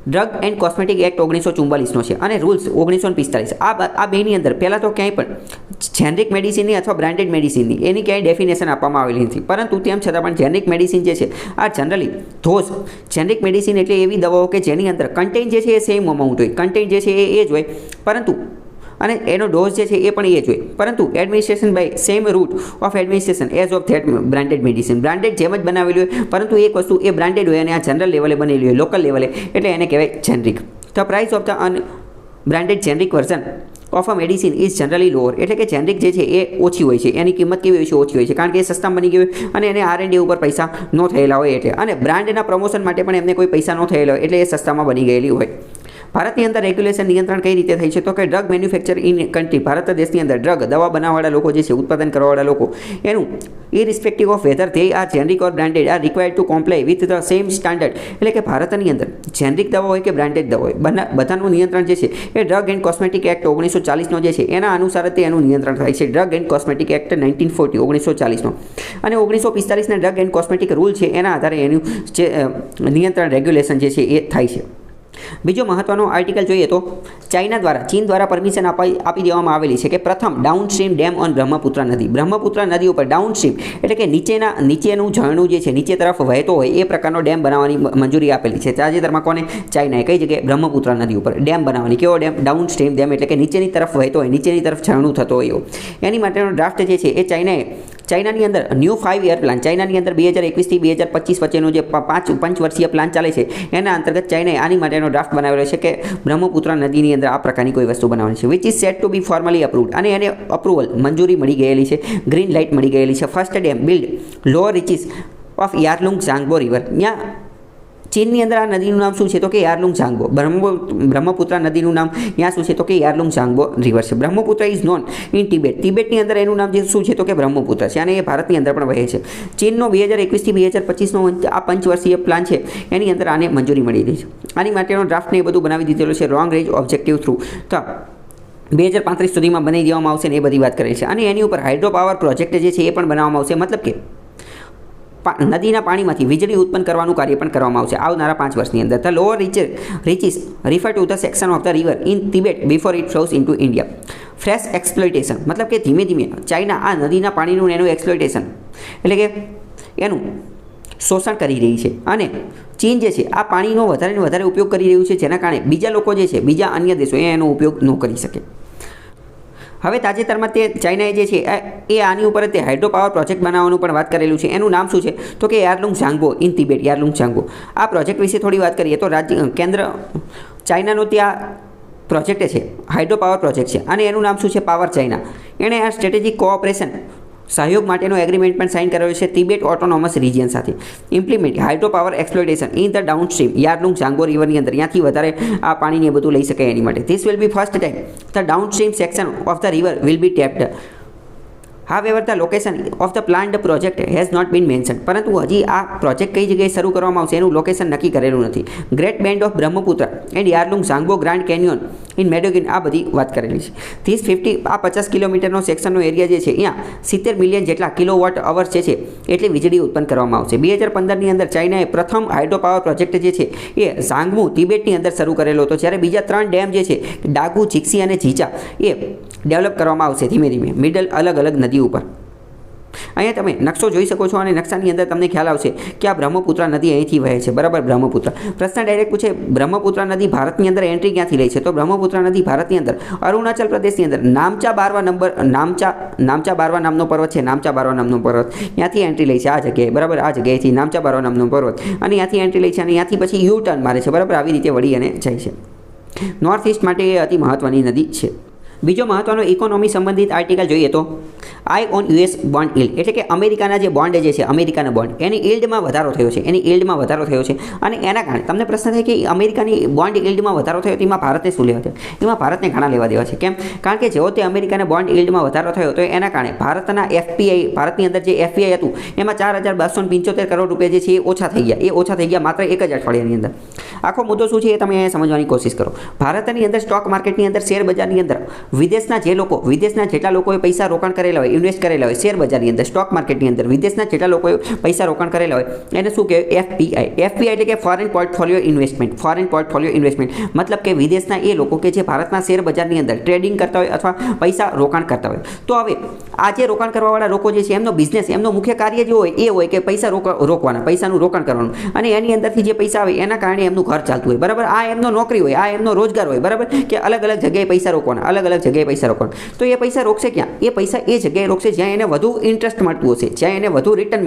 ડ્રગ એન્ડ કોસ્મેટિક એક્ટ 1944નો છે અને રૂલ્સ 1945. આ બેની અંદર પહેલાં તો ક્યાંય પણ જેનરિક મેડિસિનની અથવા બ્રાન્ડેડ મેડિસિનની એની ક્યાંય ડેફિનેશન આપવામાં આવેલી નથી. પરંતુ તેમ છતાં પણ જેનરિક મેડિસિન જે છે આ જનરલી ધોઝ જેનરિક મેડિસિન એટલે એવી દવાઓ કે જેની અંદર કન્ટેન્ટ જે છે એ સેમ અમાઉન્ટ હોય, કન્ટેન્ટ જે છે એ જ હોય, પરંતુ અને એનો ડોઝ જે છે એ પણ એ જ હોય, પરંતુ administration by same route of administration as of that branded medicine. Branded જેમ જ બનાવેલી હોય પરંતુ એક વસ્તુ એ બ્રાન્ડેડ હોય અને આ જનરલ લેવલે બનેલી હોય, લોકલ લેવલે, એટલે એને કહેવાય generic. The price of the unbranded generic version of a medicine is generally lower, એટલે કે જેનરિક જે છે એ ઓછી હોય છે, એની કિંમત કેવી હોય છે? ઓછી હોય છે, કારણ કે એ સસ્તા બની ગયું હોય અને એને R&D ઉપર પૈસા ન થયેલા હોય એટલે, અને બ્રાન્ડના પ્રમોશન માટે પણ એમને કોઈ પૈસા ન થયેલા હોય એટલે એ સસ્તામાં બની ગયેલી હોય. ભારતની અંદર રેગ્યુલેશન નિયંત્રણ કઈ રીતે થઈ છે તો કે drug manufacture in country, Bharat દેશની અંદર ડ્રગ દવા બનાવવાવાળા લોકો જે છે, ઉત્પાદન કરવાવાળા લોકો, એનું irrespective of whether they are generic or branded are required to comply with the same standard. એટલે કે ભારતની અંદર જેનરિક દવા હોય કે બ્રાન્ડેડ દવા હોય, બધાનું નિયંત્રણ જે છે એ ડ્રગ એન્ડ કોસ્મેટિક એક્ટ 1940નો જે છે એના અનુસાર જ એનું નિયંત્રણ થાય છે. ડ્રગ એન્ડ કોસ્મેટિક એક્ટ 1940 અને 1945ના ડ્રગ એન્ડ કોસ્મેટિક રૂલ છે એના આધારે એનું જે નિયંત્રણ રેગ્યુલેશન જે છે એ થાય છે. બીજો મહત્વનો આર્ટિકલ જોઈએ તો ચીન દ્વારા પરમિશન આપી દેવામાં આવેલી છે કે પ્રથમ ડાઉનસ્ટ્રીમ ડેમ ઓન બ્રહ્મપુત્ર નદી ઉપર ડાઉનસ્ટ્રીમ એટલે કે નીચેનું ઝરણું જે છે નીચે તરફ વહેતો હોય એ પ્રકારનો ડેમ બનાવવાની મંજૂરી આપેલી છે તાજેતરમાં. કોને? ચાઇનાએ. કઈ જગ્યાએ? બ્રહ્મપુત્ર નદી ઉપર ડેમ બનાવવાની. કેવો ડેમ? ડાઉનસ્ટ્રીમ ડેમ, એટલે કે નીચેની તરફ વહેતો હોય, નીચેની તરફ ઝરણું થતો હોય એવો. એની માટેનો ડ્રાફ્ટ જે છે એ ચાઇનાની અંદર ન્યૂ 5 યર પ્લાન, ચાઇનાની અંદર 2021થી 2025 વચ્ચેનો જે પંચવર્ષીય પ્લાન ચાલે છે એના અંતર્ગત ચાઇનાએ આની માટેનો ડ્રાફ્ટ બનાવેલો છે કે બ્રહ્મપુત્ર નદીની અંદર આ પ્રકારની કોઈ વસ્તુ બનાવવાની છે, which is set to be formally approved, અને એને અપ્રુવલ મંજૂરી મળી ગયેલી છે, ગ્રીન લાઇટ મળી ગયેલી છે. First dam build lower reaches of Yarlung Zangbo river. ત્યાં ચીનની અંદર આ નદીનું નામ શું છે તો કે યારલુંગ ઝાંગબો. બ્રહ્મપુત્ર નદીનું નામ ત્યાં શું છે તો કે યારલુંગ ઝાંગબો રિવર છે. બ્રહ્મપુત્ર ઇઝ નોન ઇન તિબેટની અંદર એનું નામ જે શું છે તો કે બ્રહ્મપુત્ર છે અને એ ભારતની અંદર પણ વહે છે. ચીનનો 2021થી 2025નો આ પંચવર્ષીય પ્લાન છે એની અંદર આને મંજૂરી મળી રહી છે. આની માટેનો ડ્રાફ્ટને એ બધું બનાવી દીધેલું છે. લોંગ રેન્જ ઓબ્જેક્ટિવ થ્રુ તો 2035 સુધીમાં બનાવી દેવામાં આવશે ને એ બધી વાત કરેલી છે. અને એની ઉપર હાઇડ્રો પાવર પ્રોજેક્ટ જે છે એ પણ બનાવવામાં આવશે, મતલબ કે નદીના પાણીમાંથી વીજળી ઉત્પન્ન કરવાનું કાર્ય પણ કરવામાં આવશે આવનારા 5 વર્ષની અંદર. The lower reaches refer to the section of the river in Tibet before it flows into India. Fresh exploitation મતલબ કે ધીમે ધીમે ચાઇના આ નદીના પાણીનું એનું એક્સપ્લોઇટેશન એટલે કે એનું શોષણ કરી રહી છે અને ચીન જે છે આ પાણીનો વધારે ને વધારે ઉપયોગ કરી રહ્યું છે, જેના કારણે બીજા લોકો જે છે, બીજા અન્ય દેશો એનો ઉપયોગ ન કરી શકે. હવે તાજેતરમાં તે ચાઇનાએ જે છે એ આની ઉપર તે હાઇડ્રો પાવર પ્રોજેક્ટ બનાવવાનું પણ વાત કરેલું છે. એનું નામ શું છે તો કે યારલુંગ ઝાંગબો ઇન તિબેટ. યારલુંગ ઝાંગબો આ પ્રોજેક્ટ વિશે થોડી વાત કરીએ તો કેન્દ્ર ચાઇનાનો ત્યાં પ્રોજેક્ટ છે, હાઇડ્રો પાવર પ્રોજેક્ટ છે અને એનું નામ શું છે? Power China. એણે આ સ્ટ્રેટેજિક કોઓપરેશન સહયોગ માટેનો એગ્રીમેન્ટ પણ સાઇન કરાયો છે તિબેટ ઓટોનોમસ રિજિયન સાથે. Implement hydro power exploitation in the downstream Yarlung Zangbo રિવરની અંદર ત્યાંથી વધારે આ પાણીને એ બધું લઈ શકાય એની માટે. This will be first time the down stream section of the river will be tapped. However, the location of the planned project has not been mentioned. પરંતુ હજી આ પ્રોજેક્ટ કઈ જગ્યાએ શરૂ કરવામાં આવશે એનું લોકેશન નક્કી કરેલું નથી. Great bend of Brahmaputra and Yarlung Zangbo grand canyon in Medog આ બધી વાત કરેલી છે. ધીસ 50 આ 50 કિલોમીટરનો સેક્શનનો એરિયા જે છે અહીંયા 70 મિલિયન જેટલા કિલોવોટ અવર્સ જે છે એટલી વીજળી ઉત્પન્ન કરવામાં આવશે. 2015ની અંદર ચાઇનાએ પ્રથમ હાઇડ્રો પાવર પ્રોજેક્ટ જે છે એ ઝાંગમુ તિબેટની અંદર શરૂ કરેલો હતો, જ્યારે બીજા 3 ડેમ જે છે ડાગુ, ચિક્સી અને ઝીચા એ ડેવલપ કરવામાં આવશે ધીમે ધીમે મિડલ અલગ અલગ નદી ઉપર. અહીંયા તમે નકશો જોઈ શકો છો અને નકશાની અંદર તમને ખ્યાલ આવશે કે આ બ્રહ્મપુત્રા નદી અહીંથી વહે છે, બરાબર. બ્રહ્મપુત્ર પ્રશ્ન ડાયરેક્ટ પૂછે બ્રહ્મપુત્રા નદી ભારતની અંદર એન્ટ્રી ક્યાંથી લે છે, તો બ્રહ્મપુત્રા નદી ભારતની અંદર અરુણાચલ પ્રદેશની અંદર નામચા બારવા નામનો પર્વત છે, નામચા બારવા નામનો પર્વત ત્યાંથી એન્ટ્રી લે છે આ જગ્યાએ, બરાબર. આ જગ્યાએથી નામચા બારવા નામનો પર્વત અને ત્યાંથી એન્ટ્રી લે છે અને ત્યાંથી પછી યુ ટર્ન મારે છે, બરાબર. આવી રીતે વળી અને જાય છે. નોર્થ ઇસ્ટ માટે એ અતિ મહત્ત્વની નદી છે. બીજો મહત્ત્વનો ઇકોનોમી સંબંધિત આર્ટિકલ જોઈએ તો આઈ ઓન યુએસ બોન્ડ ઇલ્ડ, એટલે કે અમેરિકાના જે બોન્ડ જે છે અમેરિકાના બોન્ડ એની ઇલ્ડમાં વધારો થયો છે, અને એના કારણે તમને પ્રશ્ન થાય કે અમેરિકાની બોન્ડ ઇલ્ડમાં વધારો થયો તો એમાં ભારતને શું લેવા દેવા? એમાં ભારતને ઘણા લેવા દેવા છે. કેમ? કારણ કે જેવો તે અમેરિકાના બોન્ડ ઇલ્ડમાં વધારો થયો તો એના કારણે ભારતના એફપીઆઈ, ભારતની અંદર જે એફપીઆઈ હતું એમાં 4,275 કરોડ રૂપિયા જે છે એ ઓછા થઈ ગયા માત્ર એક જ અઠવાડિયાની અંદર. આખો મુદ્દો શું છે એ તમે સમજવાની કોશિશ કરો. ભારતની અંદર સ્ટોક માર્કેટની અંદર શેર બજારની અંદર વિદેશના જેટલા લોકોએ પૈસા રોકાણ કરેલા હોય, ઇન્વેસ્ટ કરેલા હોય શેર બજારની અંદર, સ્ટોક માર્કેટની અંદર વિદેશના જેટલા લોકોએ પૈસા રોકાણ કરેલા હોય એને શું કહેવાય? એફપીઆઈ એટલે કે ફોરેન પોર્ટફોલિયો ઇન્વેસ્ટમેન્ટ. મતલબ કે વિદેશના એ લોકો કે જે ભારતના શેર બજારની અંદર ટ્રેડિંગ કરતા હોય અથવા પૈસા રોકાણ કરતા હોય. તો હવે આ જે રોકાણ કરવાવાળા લોકો જે છે એમનો બિઝનેસ, એમનો મુખ્ય કાર્ય જે હોય એ હોય કે પૈસા રોકવાના, પૈસાનું રોકાણ કરવાનું અને એની અંદરથી જે પૈસા આવે એના કારણે એમનું ઘર ચાલતું હોય, બરાબર. આ એમનો નોકરી હોય, આ એમનો રોજગાર હોય, બરાબર. કે અલગ અલગ જગ્યાએ પૈસા રોકવાના, તો એ પૈસા રોકશે ક્યાં? એ પૈસા એ જગ્યાએ રોકશે જ્યાં એને વધુ ઇન્ટરેસ્ટ મળતું હશે, જ્યાં એને વધુ રિટર્ન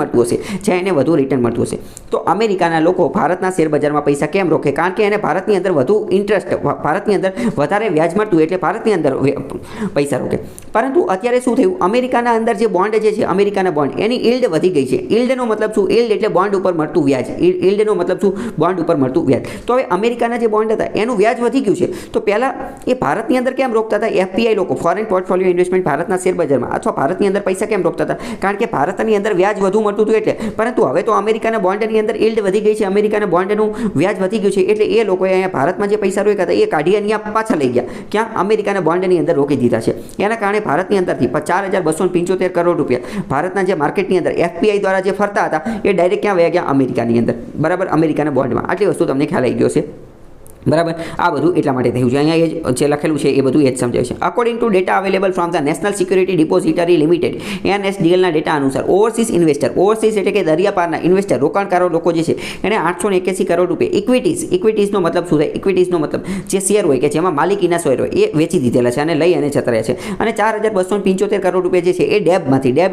મળતું હશે. તો અમેરિકાના લોકો ભારતના શેર બજારમાં પૈસા કેમ રોકે? કારણ કે એને ભારતની અંદર વધુ ઇન્ટરેસ્ટ, ભારતની અંદર વધારે વ્યાજ મળતું એટલે ભારતની અંદર પૈસા રોકે. પરંતુ અત્યારે શું થયું? અમેરિકાના અંદર જે બોન્ડ જે છે અમેરિકાના બોન્ડ એની ઇલ્ડ વધી ગઈ છે. ઇલ્ડનો મતલબ શું? ઇલ્ડ એટલે બોન્ડ ઉપર મળતું વ્યાજ. ઇલ્ડનો મતલબ શું? બોન્ડ ઉપર મળતું વ્યાજ. તો હવે અમેરિકાના જે બોન્ડ હતા એનું વ્યાજ વધી ગયું છે. તો પહેલાં એ ભારતની અંદર કેમ રોકતા હતા? એફપીઆઈ લોકો, ફોરેન પોર્ટફોલિયો ઇન્વેસ્ટમેન્ટ, ભારતના શેર બજારમાં અથવા ભારતની અંદર પૈસા કેમ રોકતા હતા? કારણ કે ભારતની અંદર વ્યાજ વધુ મળતું હતું એટલે. પરંતુ હવે તો અમેરિકાના બોન્ડની અંદર ઇલ્ડ વધી ગઈ છે, અમેરિકાના બોન્ડનું વ્યાજ વધી ગયું છે એટલે એ લોકોએ અહીંયા ભારતમાં જે પૈસા રોક્યા હતા એ કાઢી અહીંયા પાછા લઈ ગયા. ક્યાં? અમેરિકાના બોન્ડની અંદર રોકી દીધા છે. એના કારણે ભારતની અંદરથી 4,275 કરોડ રૂપિયા ભારતના જે માર્કેટની અંદર એફપીઆઈ દ્વારા જે ફરતા હતા એ ડાયરેક્ટ ક્યાં વયા ગયા? અમેરિકાની અંદર, બરાબર. અમેરિકાના બોન્ડમાં. આટલી વસ્તુ તમને ખ્યાલ આવી ગયો છે, બરાબર. આ બધું એટલા માટે થયું છે. અહીંયા જે લખેલું છે એ બધું એ જ સમજાય છે. According to data available from the national security depository limited NSDLના ડેટા અનુસાર ઓવરસીઝ ઇન્વેસ્ટર, ઓવરસીઝ એટલે કે દરિયાપારના ઇન્વેસ્ટર, રોકાણકારો લોકો જે છે એને 881 કરોડ રૂપિયા ઇક્વિટીઝનો મતલબ શું થાય? ઇક્વિટીઝનો મતલબ જે શેર હોય કે જેમાં માલિકીના શેર હોય એ વેચી દીધેલા છે અને લઈ અને જતા રહ્યા છે. અને 4,275 કરોડ રૂપિયા જે છે એ ડેબ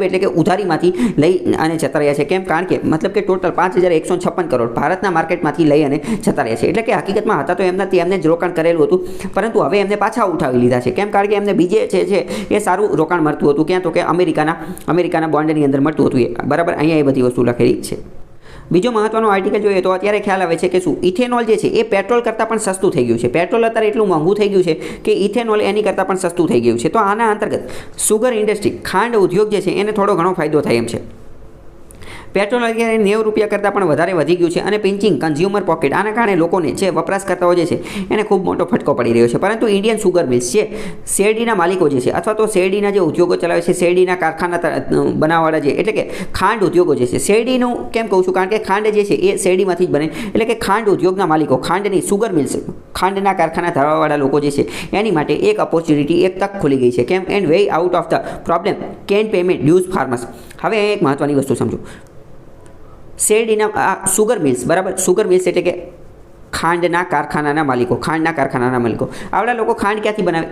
એટલે કે ઉધારીમાંથી લઈ અને જતા રહ્યા છે. કેમ? કારણ કે મતલબ કે ટોટલ 5,156 કરોડ ભારતના માર્કેટમાંથી લઈ અને જતા રહ્યા છે. એટલે કે હકીકતમાં હતા તો એમને જ રોકાણ કરેલું હતું, પરંતુ હવે એમને પાછા ઉઠાવી લીધા છે. કેમ? કારણ કે એમને બીજે છે એ સારું રોકાણ મળતું હતું. ક્યાં? તો કે અમેરિકાના બોન્ડની અંદર મળતું હતું એ, બરાબર. અહીંયા એ બધી વસ્તુ લખેલી છે. બીજો મહત્વનો આર્ટિકલ જોઈએ તો અત્યારે ખ્યાલ આવે છે કે શું ઇથેનોલ જે છે એ પેટ્રોલ કરતાં પણ સસ્તું થઈ ગયું છે. પેટ્રોલ અત્યારે એટલું મોંઘું થઈ ગયું છે કે ઇથેનોલ એની કરતાં પણ સસ્તું થઈ ગયું છે. તો આના અંતર્ગત સુગર ઇન્ડસ્ટ્રી, ખાંડ ઉદ્યોગ જે છે એને થોડો ઘણો ફાયદો થાય એમ છે. પેટ્રોલ અત્યારે 90 રૂપિયા કરતાં પણ વધારે વધી ગયું છે અને પિંચિંગ કન્ઝ્યુમર પોકેટ, આના કારણે લોકોને જે વપરાશકર્તાઓ જે છે એને ખૂબ મોટો ફટકો પડી રહ્યો છે. પરંતુ ઇન્ડિયન સુગર મિલ્સ છે, શેરડીના માલિકો જે છે અથવા તો શેરડીના જે ઉદ્યોગો ચલાવે છે, શેરડીના કારખાના બનાવવાળા જે એટલે કે ખાંડ ઉદ્યોગો જે છે, શેરડીનું કેમ કહું છું? કારણ કે ખાંડ જે છે એ શેરડીમાંથી જ બને, એટલે કે ખાંડ ઉદ્યોગના માલિકો, ખાંડની સુગર મિલ્સ, ખાંડના કારખાના ધરાવવાવાળા લોકો જે છે એની માટે એક ઓપોર્ચ્યુનિટી, એક તક ખુલી ગઈ છે. કેમ? And way out of the problem can payment dues farmers. હવે એક મહત્વની વસ્તુ સમજો. શેરડીના આ સુગર મિલ્સ, બરાબર. સુગર મિલ્સ એટલે કે ખાંડના કારખાનાના માલિકો, આવડા લોકો ખાંડ ક્યાંથી બનાવે?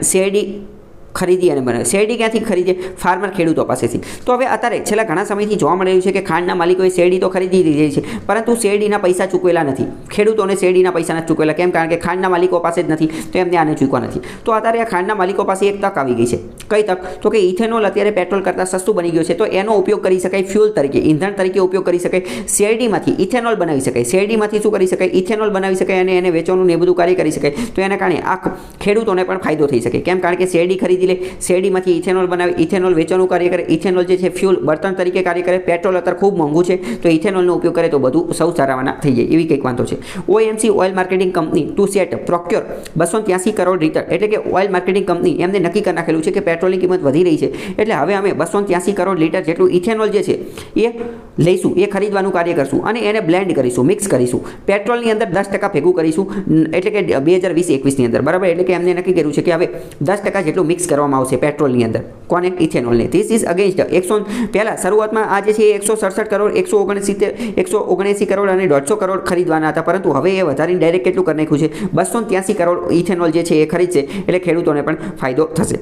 ખરીદી અને બનાવે. શેરડી ક્યાંથી ખરીદે? ફાર્મર, ખેડૂતો પાસેથી. તો હવે અત્યારે છેલ્લા ઘણા સમયથી જોવા મળી રહ્યું છે કે ખાંડના માલિકોએ શેરડી તો ખરીદી લીધી છે, પરંતુ શેરડીના પૈસા ચૂકવેલા નથી. ખેડૂતોને શેરડીના પૈસા નથી ચૂકવેલા. કેમ? કારણ કે ખાંડના માલિકો પાસે જ નથી, તો એમને આને ચૂકવા નથી. તો અત્યારે આ ખાંડના માલિકો પાસે એક તક આવી ગઈ છે. કઈ તક? તો કે ઇથેનોલ અત્યારે પેટ્રોલ કરતાં સસ્તું બની ગયું છે, તો એનો ઉપયોગ કરી શકાય ફ્યુલ તરીકે, ઈંધણ તરીકે ઉપયોગ કરી શકાય. શેરડીમાંથી ઇથેનોલ બનાવી શકાય. શેરડીમાંથી શું કરી શકાય? ઇથેનોલ બનાવી શકાય અને એને વેચવાનું ને એ બધું કાર્ય કરી શકાય. તો એના કારણે આ ખેડૂતોને પણ ફાયદો થઈ શકે. કેમ? કારણ કે શેરડી ખરીદી લે, શેરડીમાંથી ઇથેનોલ બનાવે, ઇથેનોલ વેચવાનું કાર્ય કરે. ઇથેનોલ જે છે ફ્યુલ બળતણ તરીકે કાર્ય કરે. પેટ્રોલ અત્યારે ખૂબ મોંઘું છે, તો ઇથેનોલનો ઉપયોગ કરે તો બધું સૌ સારાવાના થઈ જાય. એવી કંઈક વાંધો છે. OMC oil marketing company to set procure 283 crore return, એટલે કે ઓઇલ માર્કેટિંગ કંપની એમને નક્કી કરી નાખેલું છે કે પેટ્રોલની કિંમત વધી રહી છે, એટલે હવે અમે 283 કરોડ લીટર જેટલું ઇથેનોલ જે છે એ લઈશું, એ ખરીદવાનું કાર્ય કરશું અને એને બ્લેન્ડ કરીશું, મિક્સ કરીશું. પેટ્રોલની અંદર 10% ભેગું કરીશું, એટલે કે 2020-21ની અંદર, બરાબર. એટલે કે એમને નક્કી કર્યું છે કે હવે 10% જેટલું મિક્સ કરવામાં આવશે પેટ્રોલની અંદર. કોને? ઇથેનોલને. ધીસ ઇઝ અગેન્સ્ટ 100 પહેલાં શરૂઆતમાં આ જે છે 167 કરોડ, 179 કરોડ અને 150 કરોડ ખરીદવાના હતા, પરંતુ હવે એ વધારીને ડાયરેક્ટ કેટલું કરી નાખ્યું છે? 283 કરોડ ઇથેનોલ જે છે એ ખરીદશે, એટલે ખેડૂતોને પણ ફાયદો થશે.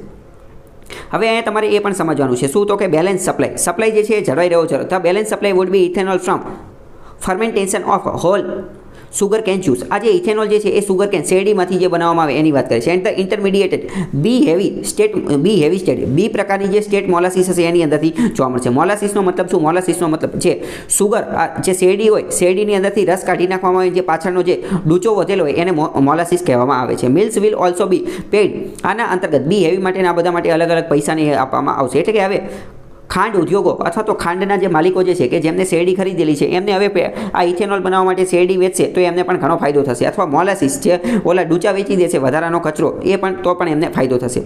હવે અહીંયા તમારે એ પણ સમજવાનું છે શું? તો કે બેલેન્સ સપ્લાય જે છે એ જળવાઈ રહ્યો છે. તો balance supply would be ethanol from fermentation of whole sugar cane juice. આ જે ઇથેનોલ જે છે એ સુગર કેન શેરડીમાંથી જે બનાવવામાં આવે એની વાત કરે છે. And the intermediated B heavy state B પ્રકારની જે સ્ટેટ મોલાસીસ હશે એની અંદરથી જોવા મળશે. મોલાસીસનો મતલબ શું? મોલાસીસનો મતલબ છે સુગર, આ જે શેરડી હોય, શેરડીની અંદરથી રસ કાઢી નાખવામાં આવે, જે પાછળનો જે ડૂચો વધેલો હોય એને મોલાસીસ કહેવામાં આવે છે. Mills will also be paid. આના અંતર્ગત બી હેવી માટેના બધા માટે અલગ અલગ પૈસાને આપવામાં આવશે. એટલે કે હવે ખાંડ ઉદ્યોગો અથવા તો ખાંડના જે માલિકો જે છે કે જેમને શેરડી ખરીદેલી છે એમને હવે આ ઇથેનોલ બનાવવા માટે શેરડી વેચશે તો એમને પણ ઘણો ફાયદો થશે. અથવા મોલાસીસ જે ઓલા ડૂચા વેચી દેશે વધારાનો કચરો, એ પણ તો પણ એમને ફાયદો થશે.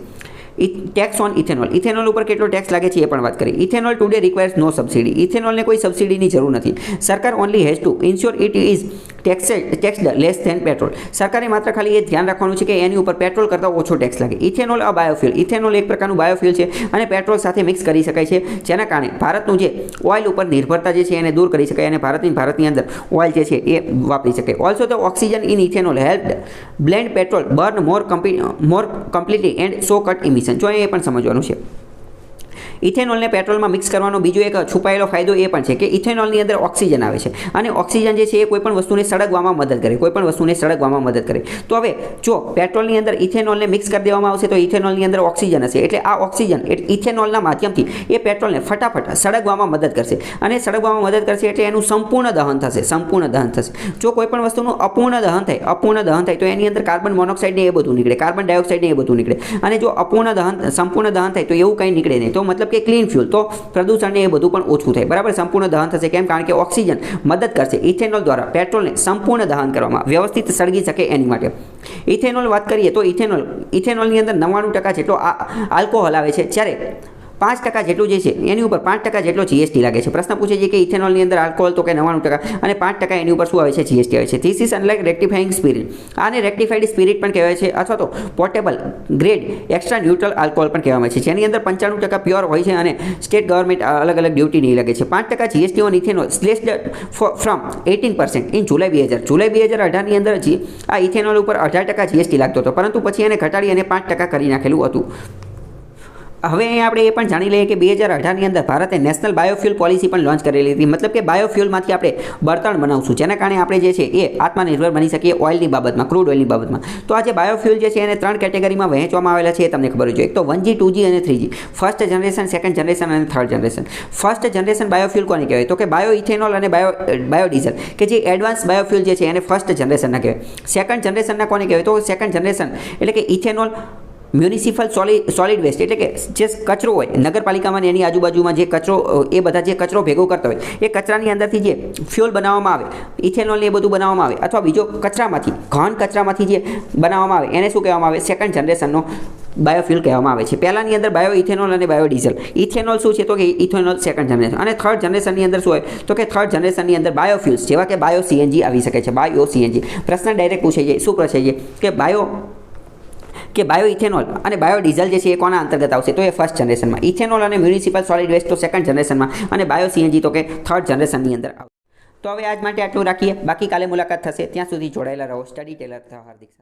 ટેક્સ ઓન ઇથેનોલ ઉપર કેટલો ટેક્સ લાગે છે એ પણ વાત કરી. Ethanol today requires no subsidy. ઇથેનોલને કોઈ સબસિડીની જરૂર નથી. સરકાર only has to ensure it is taxed less than petrol. સરકારે માત્ર ખાલી એ ધ્યાન રાખવાનું છે કે એની ઉપર પેટ્રોલ કરતાં ઓછો ટેક્સ લાગે. ઇથેનોલ અ બાયોફ્યુલ. ઇથેનોલ એક પ્રકારનું બાયોફ્યુલ છે અને પેટ્રોલ સાથે મિક્સ કરી શકાય છે, જેના કારણે ભારતનું જે ઓઇલ ઉપર નિર્ભરતા જે છે એને દૂર કરી શકાય અને ભારતની અંદર ઓઇલ જે છે એ વાપરી શકાય. Also the oxygen in ethanol help blend petrol burn more completely and so cut emission. જો એ પણ સમજવાનું છે. ઇથેનોલને પેટ્રોલમાં મિક્સ કરવાનો બીજો એક છુપાયેલો ફાયદો એ પણ છે કે ઇથેનોલની અંદર ઓક્સિજન આવે છે અને ઓક્સિજન જે છે એ કોઈપણ વસ્તુને સળગવામાં મદદ કરે. તો હવે જો પેટ્રોલની અંદર ઇથેનોલને મિક્સ કરી દેવામાં આવશે તો ઇથેનોલની અંદર ઓક્સિજન હશે, એટલે આ ઓક્સિજન ઇથેનોલના માધ્યમથી એ પેટ્રોલને ફટાફટ સળગવામાં મદદ કરશે અને સળગવામાં મદદ કરશે એટલે એનું સંપૂર્ણ દહન થશે. જો કોઈપણ વસ્તુનું અપૂર્ણ દહન થાય તો એની અંદર કાર્બન મોનોક્સાઇડ ને એ બધું નીકળે, કાર્બન ડાયોક્સાઇડ ને એ બધું નીકળે, અને જો સંપૂર્ણ દહન થાય તો એવું કંઈ નીકળે નહીં. તો મતલબ કે ક્લીન ફ્યુલ, તો પ્રદૂષણને એ બધું પણ ઓછું થાય, બરાબર. સંપૂર્ણ દહન થશે. કેમ? કારણ કે ઓક્સિજન મદદ કરશે ઇથેનોલ દ્વારા પેટ્રોલને સંપૂર્ણ દહન કરવામાં, વ્યવસ્થિત સળગી શકે એની માટે. ઇથેનોલ વાત કરીએ તો ઇથેનોલની અંદર 99% જેટલો આલ્કોહોલ આવે છે, જ્યારે 5% જેટલું જે છે એની ઉપર 5% જેટલો GST લાગે છે. પ્રશ્ન પૂછે છે કે ઇથેનોલની અંદર આલ્કોહોલ, તો કે 99% અને 5% એની ઉપર શું આવે છે? GST આવે છે. This is unlike rectifying spirit. આને રેક્ટિફાઈડ સ્પિરિટ પણ કહેવાય છે, અથવા તો portable grade extra neutral alcohol પણ કહેવામાં આવે છે, જેની અંદર 95% પ્યોર હોય છે અને સ્ટેટ ગવર્મેન્ટ અલગ અલગ ડ્યુટી નહીં લાગે છે. 5% GST on ethanol slashed from 18% in July 2018ની અંદર આ ઇથેનોલ ઉપર 18% GST લાગતો હતો, પરંતુ પછી એને ઘટાડી અને 5% કરી નાખેલું હતું. હવે અહીંયા આપણે એ પણ જાણી લઈએ કે 2018ની અંદર ભારતે નેશનલ બાયોફ્યુલ પોલિસી પણ લોન્ચ કરેલી હતી. મતલબ કે બાયોફ્યુલમાંથી આપણે બળતણ બનાવશું, જેના કારણે આપણે જે છે એ આત્મનિર્ભર બની શકીએ ઓઇલની બાબતમાં, ક્રૂડ ઓઇલની બાબતમાં. તો આ જે બાયોફ્યુલ જે છે એને 3 કેટેગરીમાં વહેંચવામાં આવેલા છે, એ તમને ખબર હોય. એક તો 1G, 2G અને 3G. First generation, second generation અને third generation. First generation biofuel કોને કહેવાય? તો કે બાયો ઇથેનોલ અને બાયોડીઝલ, કે જે એડવાન્સ બાયોફ્યુલ જે છે એને ફર્સ્ટ જનરેશનના કહેવાય. સેકન્ડ જનરેશનના કોને કહેવાય? તો સેકન્ડ જનરેશન એટલે કે ઇથેનોલ મ્યુનિસિપલ સોલિડ વેસ્ટ, એટલે કે જે કચરો હોય નગરપાલિકામાં એની આજુબાજુમાં જે કચરો, એ બધા જે કચરો ભેગો કરતા હોય એ કચરાની અંદરથી જે ફ્યુલ બનાવવામાં આવે, ઇથેનોલ એ બધું બનાવવામાં આવે, અથવા બીજો ઘન કચરામાંથી જે બનાવવામાં આવે એને શું કહેવામાં આવે? સેકન્ડ જનરેશનનો બાયોફ્યુલ કહેવામાં આવે છે. પહેલાની અંદર બાયો ઇથેનોલ અને બાયોડીઝલ. ઇથેનોલ શું છે? તો કે ઇથેનોલ સેકન્ડ જનરેશન. અને થર્ડ જનરેશનની અંદર શું હોય? તો કે થર્ડ જનરેશનની અંદર બાયોફ્યુલ્સ જેવા કે બાયો CNG આવી શકે છે. બાયો CNG પ્રશ્ન ડાયરેક્ટ પૂછાઈ જાય. શું પૂછાઈ જાય? કે બાયો ઇથેનોલ અને બાયોડીઝલ જે છે એ કોના અંતર્ગત આવશે? તો એ ફર્સ્ટ જનરેશનમાં. ઇથેનોલ અને મ્યુનિસિપલ સોલિડ વેસ્ટ તો સેકન્ડ જનરેશનમાં, અને બાયો CNG તો કે થર્ડ જનરેશનની અંદર આવશે. તો હવે આજ માટે આટલું રાખીએ, બાકી કાલે મુલાકાત થશે. ત્યાં સુધી જોડાયેલા રહો સ્ટડી ટેલર હાર્દિક સાથે.